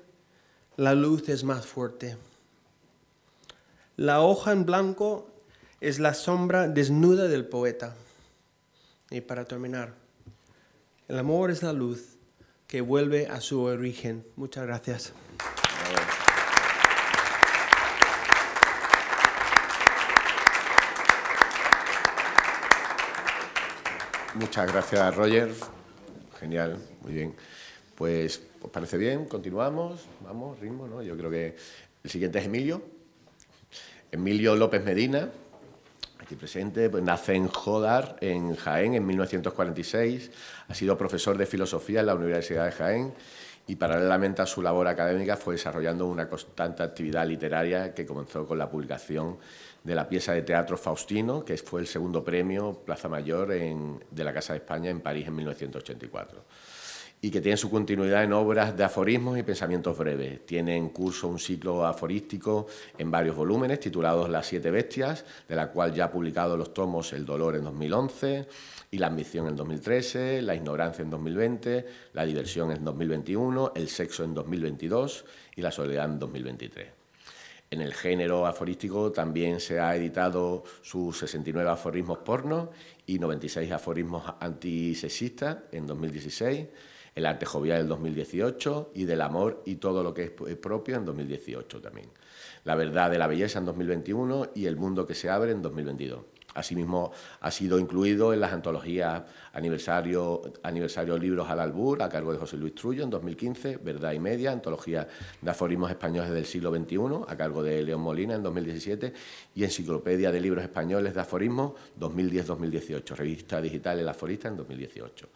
la luz es más fuerte. La hoja en blanco es la sombra desnuda del poeta. Y para terminar, el amor es la luz que vuelve a su origen. Muchas gracias. Muchas gracias, Roger. Genial, muy bien. Pues, ¿os parece bien? Continuamos. Vamos, ritmo, ¿no? Yo creo que el siguiente es Emilio. Emilio López Medina, aquí presente, pues nace en Jódar, en Jaén, en 1946. Ha sido profesor de filosofía en la Universidad de Jaén y paralelamente a su labor académica fue desarrollando una constante actividad literaria que comenzó con la publicación de la pieza de teatro Faustino, que fue el segundo premio Plaza Mayor de la Casa de España en París en 1984. Y que tiene su continuidad en obras de aforismos y pensamientos breves. Tiene en curso un ciclo aforístico en varios volúmenes titulados Las siete bestias, de la cual ya ha publicado los tomos El dolor en 2011 y La ambición en 2013, La ignorancia en 2020, La diversión en 2021, El sexo en 2022 y La soledad en 2023. En el género aforístico también se ha editado sus 69 aforismos porno y 96 aforismos antisexistas en 2016, El arte jovial del 2018 y Del amor y todo lo que es propio en 2018 también. La verdad de la belleza en 2021 y El mundo que se abre en 2022. Asimismo, ha sido incluido en las antologías Aniversario Libros al Albur, a cargo de José Luis Trullo en 2015, Verdad y Media, Antología de Aforismos Españoles del siglo XXI, a cargo de León Molina en 2017, y Enciclopedia de Libros Españoles de Aforismos 2010-2018, Revista Digital El Aforista en 2018.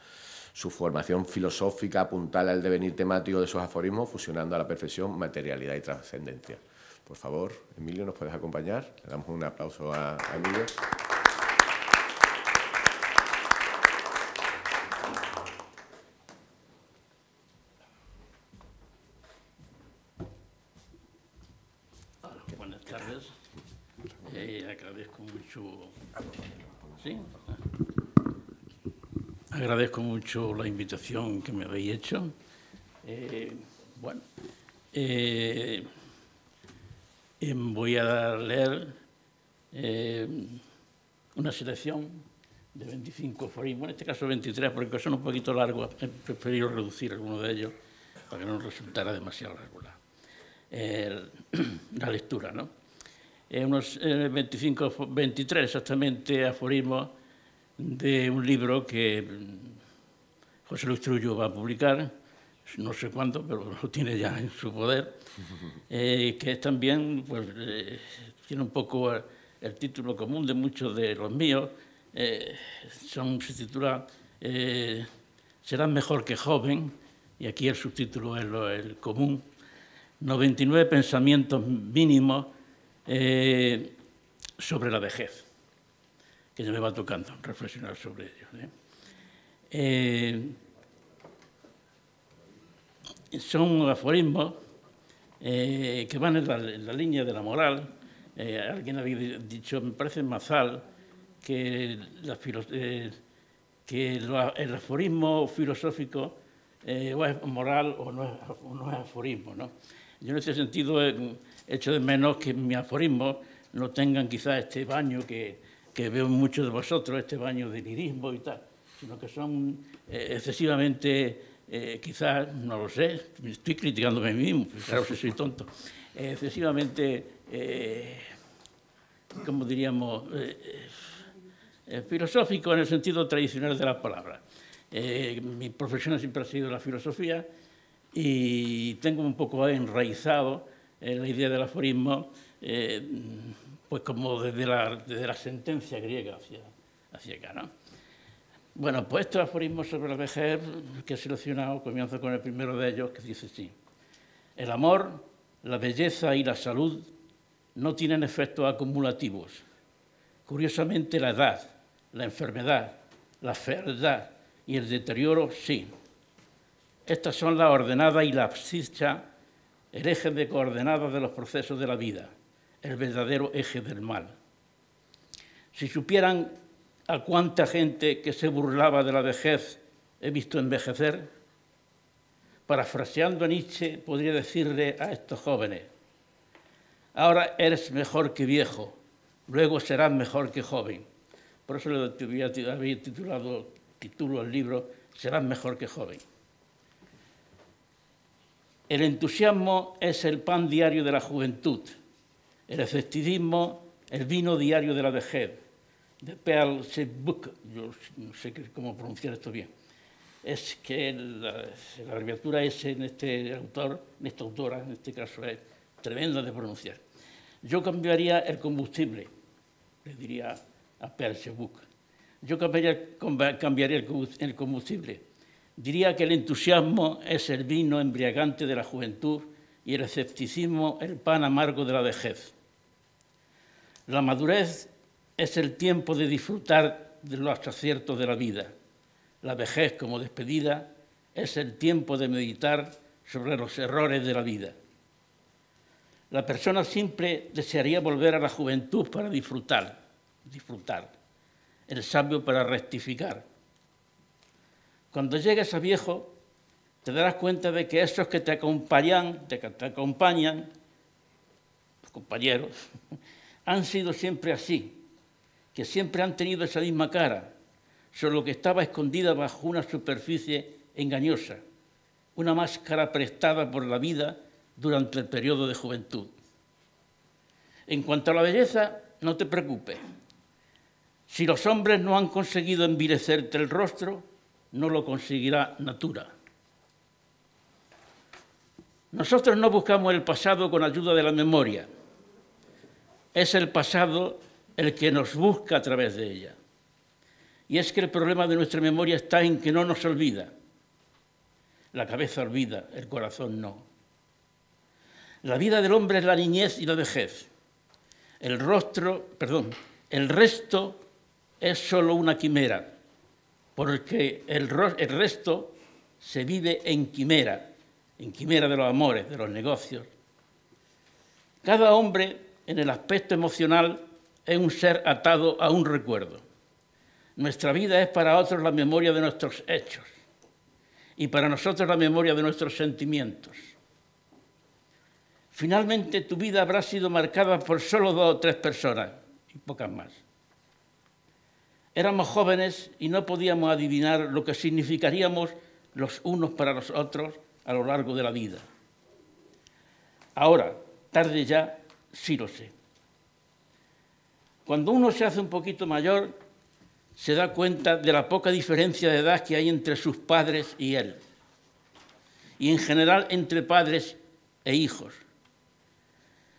Su formación filosófica apuntala al devenir temático de sus aforismos, fusionando a la perfección materialidad y trascendencia. Por favor, Emilio, ¿nos puedes acompañar? Le damos un aplauso a Emilio. Buenas tardes. Agradezco mucho. ¿Sí? Agradezco mucho la invitación que me habéis hecho. Voy a leer una selección de 25 aforismos, en este caso 23, porque son un poquito largos. He preferido reducir algunos de ellos para que no resultara demasiado regular la lectura, ¿no? Unos 23 exactamente aforismos de un libro que José Luis Trullo va a publicar, no sé cuándo, pero lo tiene ya en su poder, que es también, pues, tiene un poco el título común de muchos de los míos, se titula Serás mejor que joven, y aquí el subtítulo es el común, 99 pensamientos mínimos sobre la vejez, que ya me va tocando reflexionar sobre ellos. Son aforismos que van en la línea de la moral. Alguien había dicho, me parece Mazal, que el aforismo filosófico o es moral o no es aforismo, ¿no? Yo en ese sentido echo de menos que mis aforismos no tengan quizás este baño que veo en muchos de vosotros, este baño de lirismo y tal, sino que son excesivamente, quizás, no lo sé, estoy criticándome a mí mismo, claro que soy tonto, excesivamente, como diríamos, filosófico en el sentido tradicional de las palabras. Mi profesión siempre ha sido la filosofía y tengo un poco enraizado la idea del aforismo, pues como desde la sentencia griega hacia acá, ¿no? Bueno, pues estos aforismos sobre la vejez que he seleccionado, comienzo con el primero de ellos, que dice así: el amor, la belleza y la salud no tienen efectos acumulativos. Curiosamente, la edad, la enfermedad, la fealdad y el deterioro, sí. Estas son la ordenada y la abscissa, el eje de coordenadas de los procesos de la vida, el verdadero eje del mal. Si supieran a cuánta gente que se burlaba de la vejez he visto envejecer, parafraseando a Nietzsche, podría decirle a estos jóvenes: ahora eres mejor que viejo, luego serás mejor que joven. Por eso le había titulado al libro Serás mejor que joven. El entusiasmo es el pan diario de la juventud, el escepticismo el vino diario de la vejez. De Pearl Book, yo no sé cómo pronunciar esto bien. Es que la abreviatura S en esta autora, en este caso, es tremenda de pronunciar. Yo cambiaría el combustible, le diría a Pearl Book. Yo cambiaría el combustible. Diría que el entusiasmo es el vino embriagante de la juventud y el escepticismo el pan amargo de la vejez. La madurez es el tiempo de disfrutar de los aciertos de la vida. La vejez, como despedida, es el tiempo de meditar sobre los errores de la vida. La persona siempre desearía volver a la juventud para disfrutar. El sabio para rectificar. Cuando llegues a viejo, te darás cuenta de que esos que te acompañan, los compañeros, han sido siempre así, que siempre han tenido esa misma cara, solo que estaba escondida bajo una superficie engañosa, una máscara prestada por la vida durante el periodo de juventud. En cuanto a la belleza, no te preocupes. Si los hombres no han conseguido envilecerte el rostro, no lo conseguirá Natura. Nosotros no buscamos el pasado con ayuda de la memoria. Es el pasado el que nos busca a través de ella. Y es que el problema de nuestra memoria está en que no nos olvida. La cabeza olvida, el corazón no. La vida del hombre es la niñez y la vejez. El resto es solo una quimera, porque el resto se vive en quimera de los amores, de los negocios. Cada hombre, en el aspecto emocional, es un ser atado a un recuerdo. Nuestra vida es para otros la memoria de nuestros hechos y para nosotros la memoria de nuestros sentimientos. Finalmente, tu vida habrá sido marcada por solo 2 o 3 personas y pocas más. Éramos jóvenes y no podíamos adivinar lo que significaríamos los unos para los otros a lo largo de la vida. Ahora, tarde ya, sí lo sé. Cuando uno se hace un poquito mayor, se da cuenta de la poca diferencia de edad que hay entre sus padres y él, y en general entre padres e hijos.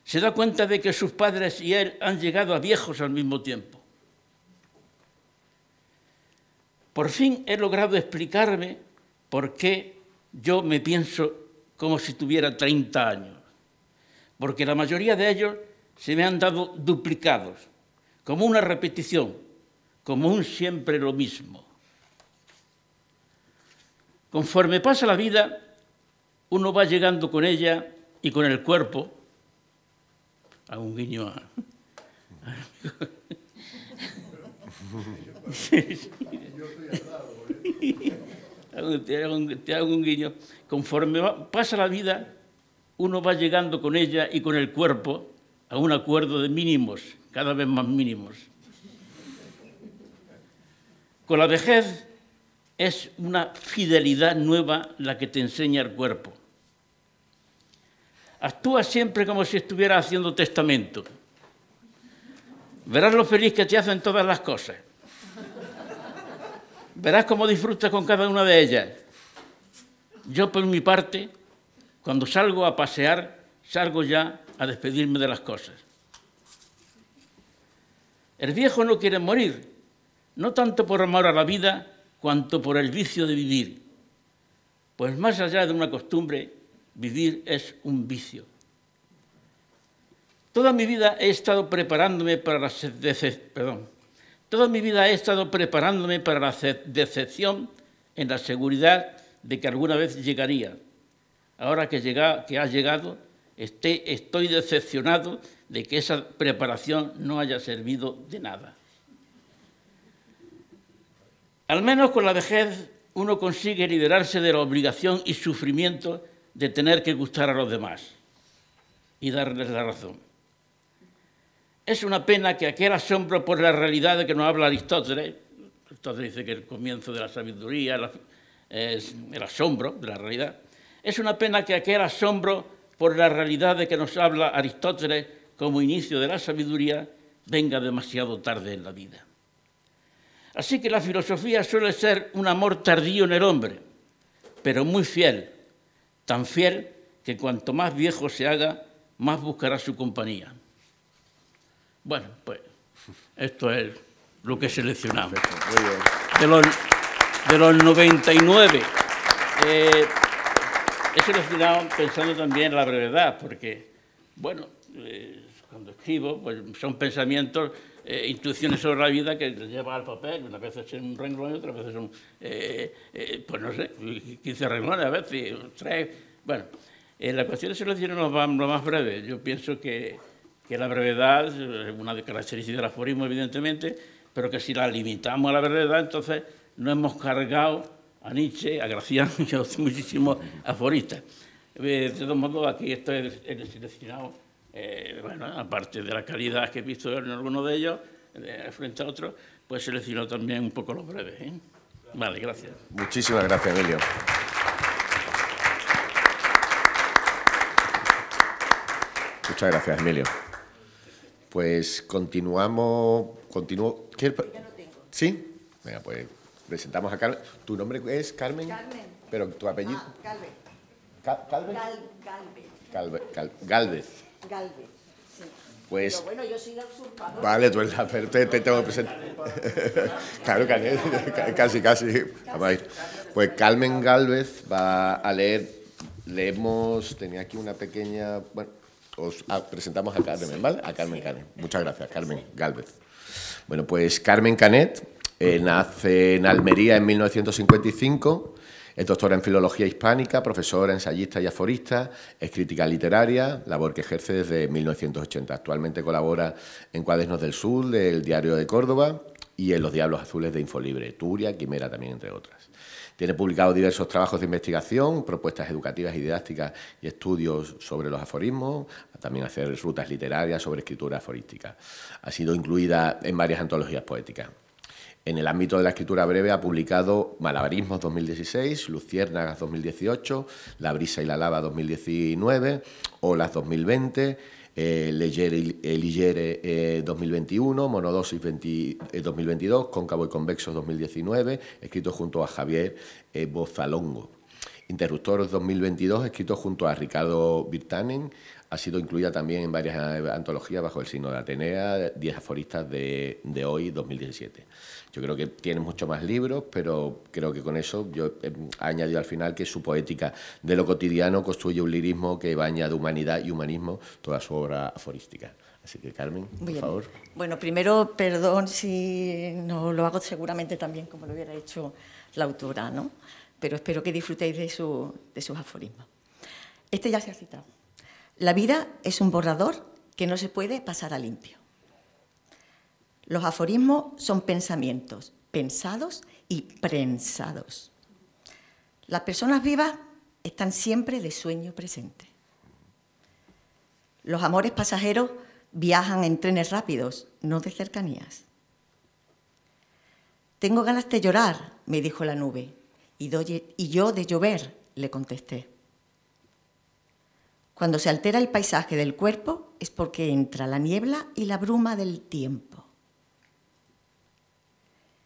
Se da cuenta de que sus padres y él han llegado a viejos al mismo tiempo. Por fin he logrado explicarme por qué yo me pienso como si tuviera 30 años, porque la mayoría de ellos se me han dado duplicados, como una repetición, como un siempre lo mismo. Conforme pasa la vida, uno va llegando con ella y con el cuerpo, hago un guiño a... Te hago un guiño. Conforme pasa la vida, uno va llegando con ella y con el cuerpo a un acuerdo de mínimos, cada vez más mínimos. Con la vejez es una fidelidad nueva la que te enseña el cuerpo. Actúa siempre como si estuviera haciendo testamento. Verás lo feliz que te hacen todas las cosas. Verás cómo disfrutas con cada una de ellas. Yo, por mi parte, cuando salgo a pasear, salgo ya a despedirme de las cosas. El viejo no quiere morir, no tanto por amor a la vida, cuanto por el vicio de vivir. Pues más allá de una costumbre, vivir es un vicio. Toda mi vida he estado preparándome para la decepción en la seguridad de que alguna vez llegaría. Ahora que ha llegado, estoy decepcionado de que esa preparación no haya servido de nada. Al menos con la vejez uno consigue liberarse de la obligación y sufrimiento de tener que gustar a los demás y darles la razón. Es una pena que aquel asombro por la realidad de que nos habla Aristóteles dice que el comienzo de la sabiduría es el asombro de la realidad. Es una pena que aquel asombro por la realidad de que nos habla Aristóteles como inicio de la sabiduría venga demasiado tarde en la vida. Así que la filosofía suele ser un amor tardío en el hombre, pero muy fiel, tan fiel que cuanto más viejo se haga, más buscará su compañía. Bueno, pues esto es lo que he seleccionado. Muy bien. De los 99, he seleccionado pensando también en la brevedad, porque, bueno, cuando escribo, pues son pensamientos, intuiciones sobre la vida que les lleva al papel, unas veces en un renglón y otras veces son, pues no sé, 15 renglones a veces, 3. Bueno, la cuestión de seleccionar lo más breve. Yo pienso que la brevedad es una característica del aforismo, evidentemente, pero que si la limitamos a la brevedad, entonces no hemos cargado a Nietzsche, a Gracián y a muchísimos aforistas. De todos modos, aquí estoy seleccionado, bueno, aparte de la calidad que he visto en alguno de ellos, frente a otros, pues he seleccionado también un poco los breves. Vale, gracias. Muchísimas gracias, Emilio. Muchas gracias, Emilio. Pues continuamos. ¿Qué? ¿Sí? Venga, pues presentamos a Carmen. ¿Tu nombre es Carmen? Carmen. ¿Pero tu apellido? Galvez. ¿Calvez? Galvez, sí. Pues... Pero bueno, yo soy la usurpadora. Vale, tú eres la... Pero te tengo que presentar. Claro, casi. Vamos a ir. Pues Carmen Galvez va a leer tenía aquí una pequeña... Bueno, os presentamos a Carmen, ¿vale? A Carmen Canet. Muchas gracias, Carmen Gálvez. Bueno, pues Carmen Canet nace en Almería en 1955, es doctora en Filología Hispánica, profesora, ensayista y aforista, es crítica literaria, labor que ejerce desde 1980. Actualmente colabora en Cuadernos del Sur, del Diario de Córdoba, y en Los Diablos Azules de Infolibre, Turia, Quimera también, entre otras. Tiene publicado diversos trabajos de investigación, propuestas educativas y didácticas y estudios sobre los aforismos, también hacer rutas literarias sobre escritura aforística. Ha sido incluida en varias antologías poéticas. En el ámbito de la escritura breve ha publicado Malabarismos 2016, Luciérnagas 2018, La brisa y la lava 2019, Olas 2020, Ligere 2021, Monodosis 2022, Cóncavo y Convexo 2019, escrito junto a Javier Bozalongo. Interruptor 2022, escrito junto a Ricardo Virtanen, ha sido incluida también en varias antologías bajo el signo de Atenea, 10 aforistas de hoy, 2017. Yo creo que tiene muchos más libros, pero creo que con eso yo he añadido al final que su poética de lo cotidiano construye un lirismo que baña de humanidad y humanismo toda su obra aforística. Así que, Carmen, por favor. Bueno, primero, perdón si no lo hago seguramente tan bien como lo hubiera hecho la autora, ¿no? Pero espero que disfrutéis de sus aforismos. Este ya se ha citado. La vida es un borrador que no se puede pasar a limpio. Los aforismos son pensamientos pensados y prensados. Las personas vivas están siempre de sueño presente. Los amores pasajeros viajan en trenes rápidos, no de cercanías. Tengo ganas de llorar, me dijo la nube, y yo de llover, le contesté. Cuando se altera el paisaje del cuerpo es porque entra la niebla y la bruma del tiempo.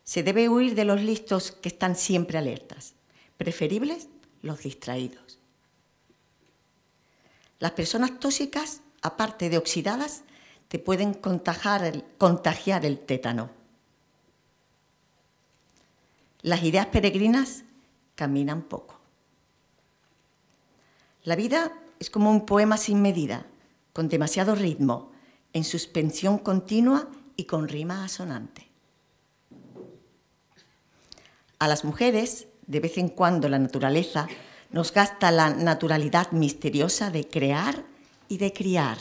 Se debe huir de los listos que están siempre alertas, preferibles los distraídos. Las personas tóxicas, aparte de oxidadas, te pueden contagiar el tétano. Las ideas peregrinas caminan poco. La vida es como un poema sin medida, con demasiado ritmo, en suspensión continua y con rima asonante. A las mujeres, de vez en cuando la naturaleza nos gasta la naturalidad misteriosa de crear y de criar.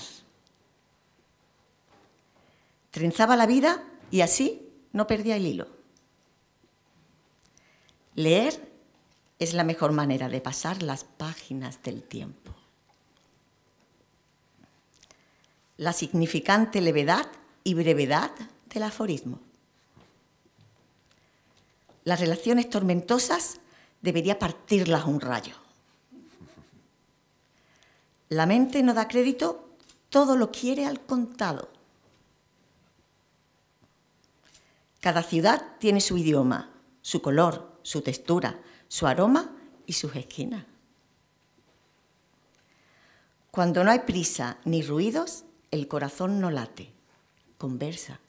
Trenzaba la vida y así no perdía el hilo. Leer es la mejor manera de pasar las páginas del tiempo. La significante levedad y brevedad del aforismo. Las relaciones tormentosas debería partirlas un rayo. La mente no da crédito, todo lo quiere al contado. Cada ciudad tiene su idioma, su color, su textura, su aroma y sus esquinas. Cuando no hay prisa ni ruidos, el corazón no late, conversa.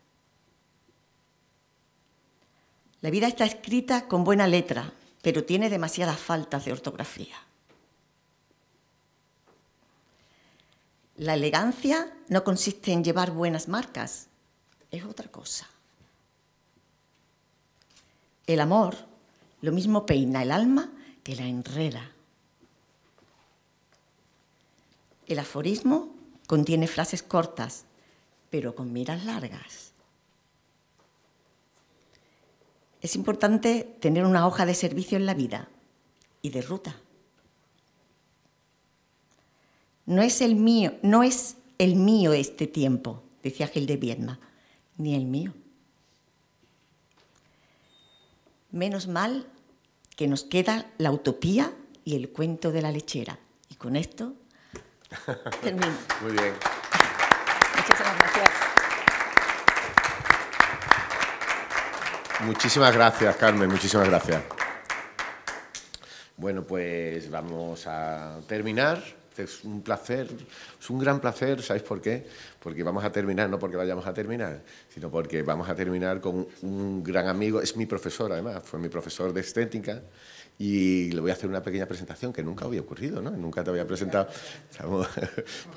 La vida está escrita con buena letra, pero tiene demasiadas faltas de ortografía. La elegancia no consiste en llevar buenas marcas, es otra cosa. El amor lo mismo peina el alma que la enreda. El aforismo contiene frases cortas, pero con miras largas. Es importante tener una hoja de servicio en la vida y de ruta. No es el mío este tiempo, decía Gil de Viedma, ni el mío. Menos mal que nos queda la utopía y el cuento de la lechera. Y con esto termino. Muy bien. Muchísimas gracias. Muchísimas gracias, Carmen, muchísimas gracias. Bueno, pues vamos a terminar. Es un placer, es un gran placer, ¿sabéis por qué? Porque vamos a terminar, no porque vayamos a terminar, sino porque vamos a terminar con un gran amigo, es mi profesor además, fue mi profesor de estética Y le voy a hacer una pequeña presentación que nunca había ocurrido, ¿no? Nunca te había presentado. Pues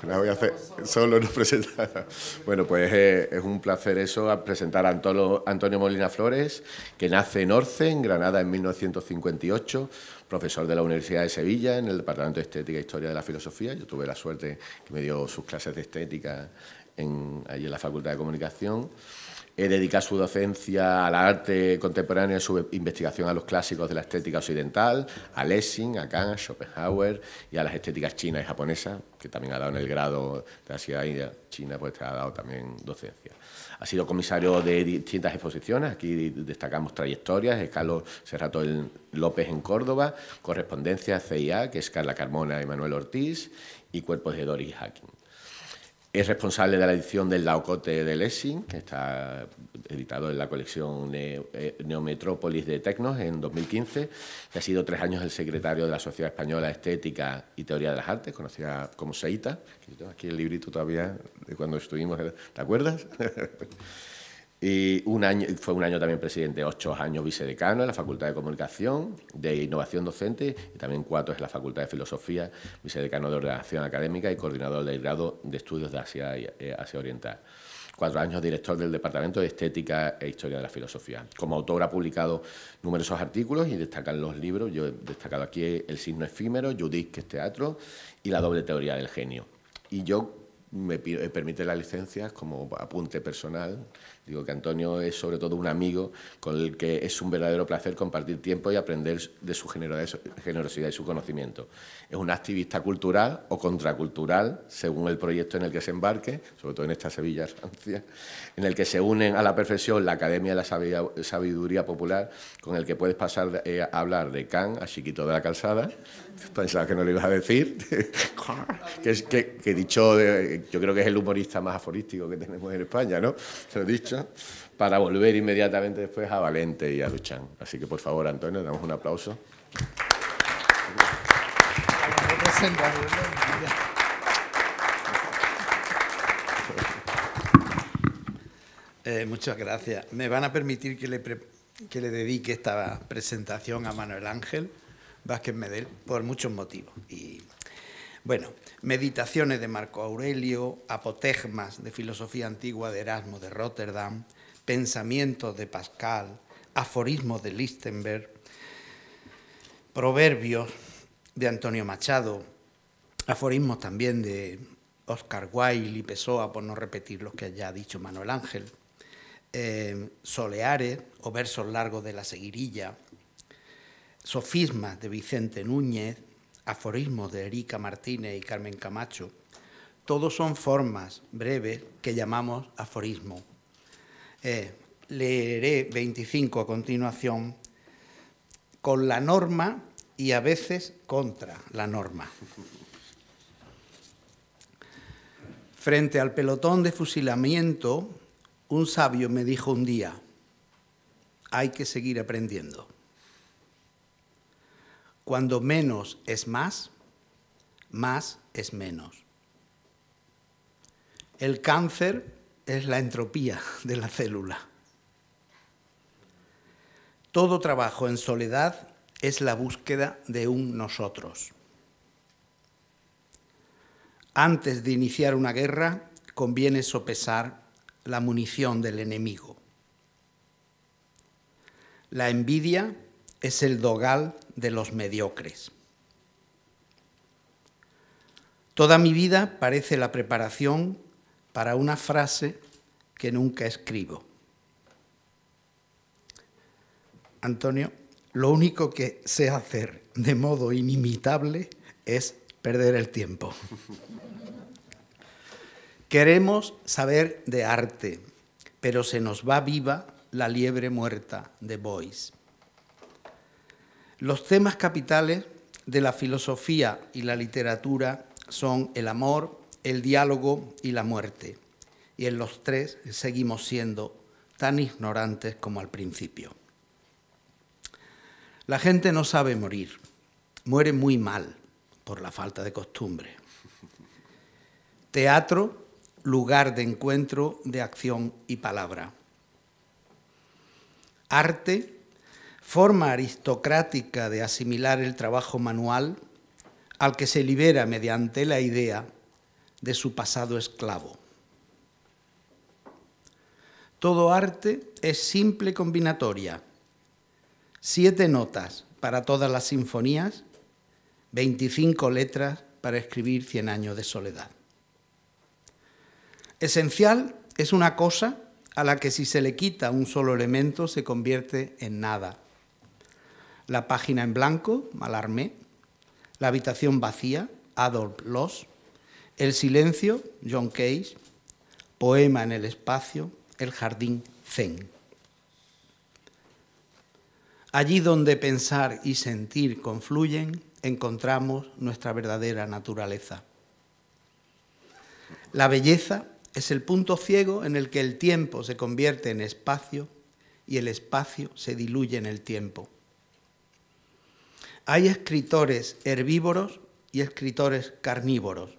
la voy a hacer solo, no presentar. Bueno, pues es un placer eso, a presentar a Antonio Molina Flores, que nace en Orce, en Granada, en 1958, profesor de la Universidad de Sevilla, en el Departamento de Estética e Historia de la Filosofía. Yo tuve la suerte que me dio sus clases de estética allí en la Facultad de Comunicación. Dedica su docencia al arte contemporáneo y su investigación a los clásicos de la estética occidental, a Lessing, a Kant, a Schopenhauer y a las estéticas chinas y japonesas, que también ha dado en el grado de Asia y China, pues ha dado también docencia. Ha sido comisario de distintas exposiciones, aquí destacamos trayectorias, es Carlos Serrato López en Córdoba, Correspondencia CIA, que es Carla Carmona y Manuel Ortiz, y Cuerpos de Doris Hacking. Es responsable de la edición del Laocote de Lessing, que está editado en la colección Neometrópolis de Tecnos en 2015, que ha sido 3 años el secretario de la Sociedad Española de Estética y Teoría de las Artes, conocida como SEITA. Aquí el librito todavía de cuando estuvimos, ¿te acuerdas? Y fue un año también presidente, 8 años vicedecano en la Facultad de Comunicación, de Innovación Docente, y también 4 en la Facultad de Filosofía, vicedecano de Ordenación Académica y coordinador del grado de Estudios de Asia Oriental. 4 años director del Departamento de Estética e Historia de la Filosofía. Como autor ha publicado numerosos artículos y destacan los libros. Yo he destacado aquí El signo efímero, Judith, que es teatro, y La doble teoría del genio. Y yo me permite las licencias como apunte personal. Digo que Antonio es sobre todo un amigo con el que es un verdadero placer compartir tiempo y aprender de su generosidad y su conocimiento. Es un activista cultural o contracultural, según el proyecto en el que se embarque, sobre todo en esta Sevilla Francia, en el que se unen a la perfección la Academia de la Sabiduría Popular, con el que puedes pasar a hablar de Kant a Chiquito de la Calzada. Pensaba que no lo ibas a decir. que dicho, yo creo que es el humorista más aforístico que tenemos en España, ¿no? Se lo he dicho. Para volver inmediatamente después a Valente y a Duchamp. Así que, por favor, Antonio, damos un aplauso. Muchas gracias. Me van a permitir que le dedique esta presentación a Manuel Ángel Vázquez Medel por muchos motivos. Y bueno, Meditaciones de Marco Aurelio, Apotegmas de Filosofía Antigua de Erasmo de Rotterdam, Pensamientos de Pascal, Aforismos de Lichtenberg, Proverbios de Antonio Machado, aforismos también de Oscar Wilde y Pessoa, por no repetir los que ya ha dicho Manuel Ángel, Soleares o versos largos de la Seguirilla, Sofismas de Vicente Núñez, aforismos de Erika Martínez y Carmen Camacho. Todos son formas breves que llamamos aforismo. Leeré 25 a continuación con la norma y a veces contra la norma. Frente al pelotón de fusilamiento, un sabio me dijo un día: hay que seguir aprendiendo. Cuando menos es más, más es menos. El cáncer es la entropía de la célula. Todo trabajo en soledad es la búsqueda de un nosotros. Antes de iniciar una guerra, conviene sopesar la munición del enemigo. La envidia es el dogal de los mediocres. Toda mi vida parece la preparación para una frase que nunca escribo. Antonio, lo único que sé hacer de modo inimitable es perder el tiempo. Queremos saber de arte, pero se nos va viva la liebre muerta de Boyce. Los temas capitales de la filosofía y la literatura son el amor, el diálogo y la muerte. Y en los tres seguimos siendo tan ignorantes como al principio. La gente no sabe morir, muere muy mal por la falta de costumbre. Teatro, lugar de encuentro de acción y palabra. Arte, forma aristocrática de asimilar el trabajo manual al que se libera mediante la idea de su pasado esclavo. Todo arte es simple combinatoria. 7 notas para todas las sinfonías, 25 letras para escribir 100 años de soledad. Esencial es una cosa a la que si se le quita un solo elemento se convierte en nada. La página en blanco, Mallarmé, la habitación vacía, Adolf Loos, el silencio, John Cage, poema en el espacio, el jardín Zen. Allí donde pensar y sentir confluyen, encontramos nuestra verdadera naturaleza. La belleza es el punto ciego en el que el tiempo se convierte en espacio y el espacio se diluye en el tiempo. Hay escritores herbívoros y escritores carnívoros.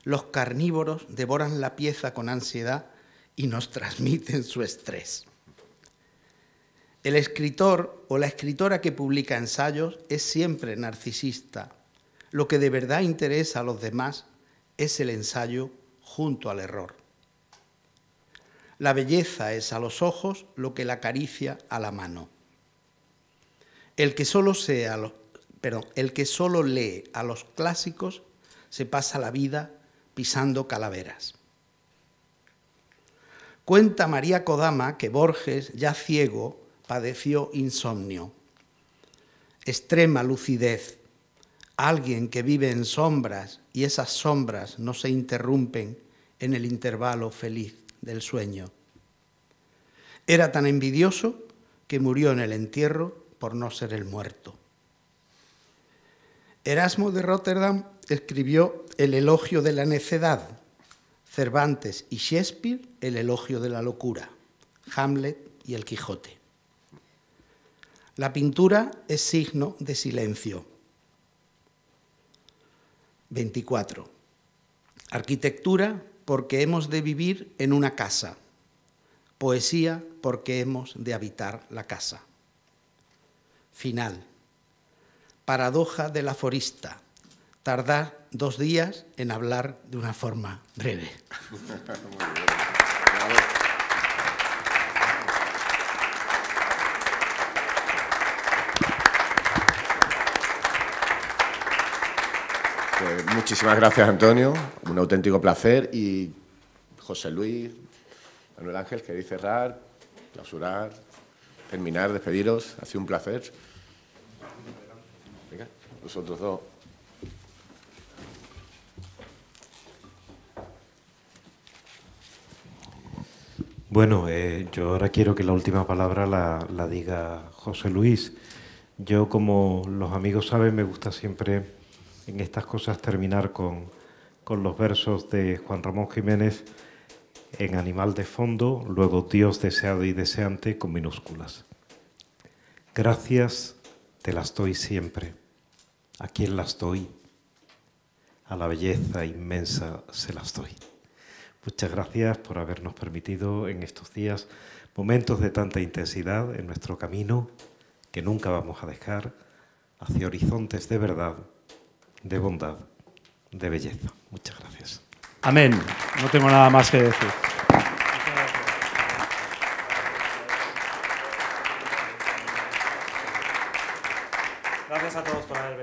Los carnívoros devoran la pieza con ansiedad y nos transmiten su estrés. El escritor o la escritora que publica ensayos es siempre narcisista. Lo que de verdad interesa a los demás es el ensayo junto al error. La belleza es a los ojos lo que la caricia a la mano. El que solo lee a los clásicos se pasa la vida pisando calaveras. Cuenta María Kodama que Borges, ya ciego, padeció insomnio. Extrema lucidez, alguien que vive en sombras y esas sombras no se interrumpen en el intervalo feliz del sueño. Era tan envidioso que murió en el entierro por no ser el muerto. Erasmo de Rotterdam escribió El elogio de la necedad, Cervantes y Shakespeare El elogio de la locura, Hamlet y El Quijote. La pintura es signo de silencio. 24. Arquitectura porque hemos de vivir en una casa. Poesía porque hemos de habitar la casa. Final. Paradoja del aforista. Tardar 2 días en hablar de una forma breve. Pues muchísimas gracias, Antonio. Un auténtico placer. Y José Luis, Manuel Ángel, ¿queréis cerrar, clausurar, terminar, despediros? Ha sido un placer. Venga, vosotros dos. Bueno, yo ahora quiero que la última palabra la diga José Luis. Yo, como los amigos saben, me gusta siempre en estas cosas terminar con los versos de Juan Ramón Jiménez en Animal de fondo, luego Dios deseado y deseante con minúsculas. Gracias te las doy siempre. ¿A quién las doy? A la belleza inmensa se las doy. Muchas gracias por habernos permitido en estos días momentos de tanta intensidad en nuestro camino que nunca vamos a dejar hacia horizontes de verdad, de bondad, de belleza. Muchas gracias. Amén. No tengo nada más que decir. Gracias a todos por haber venido.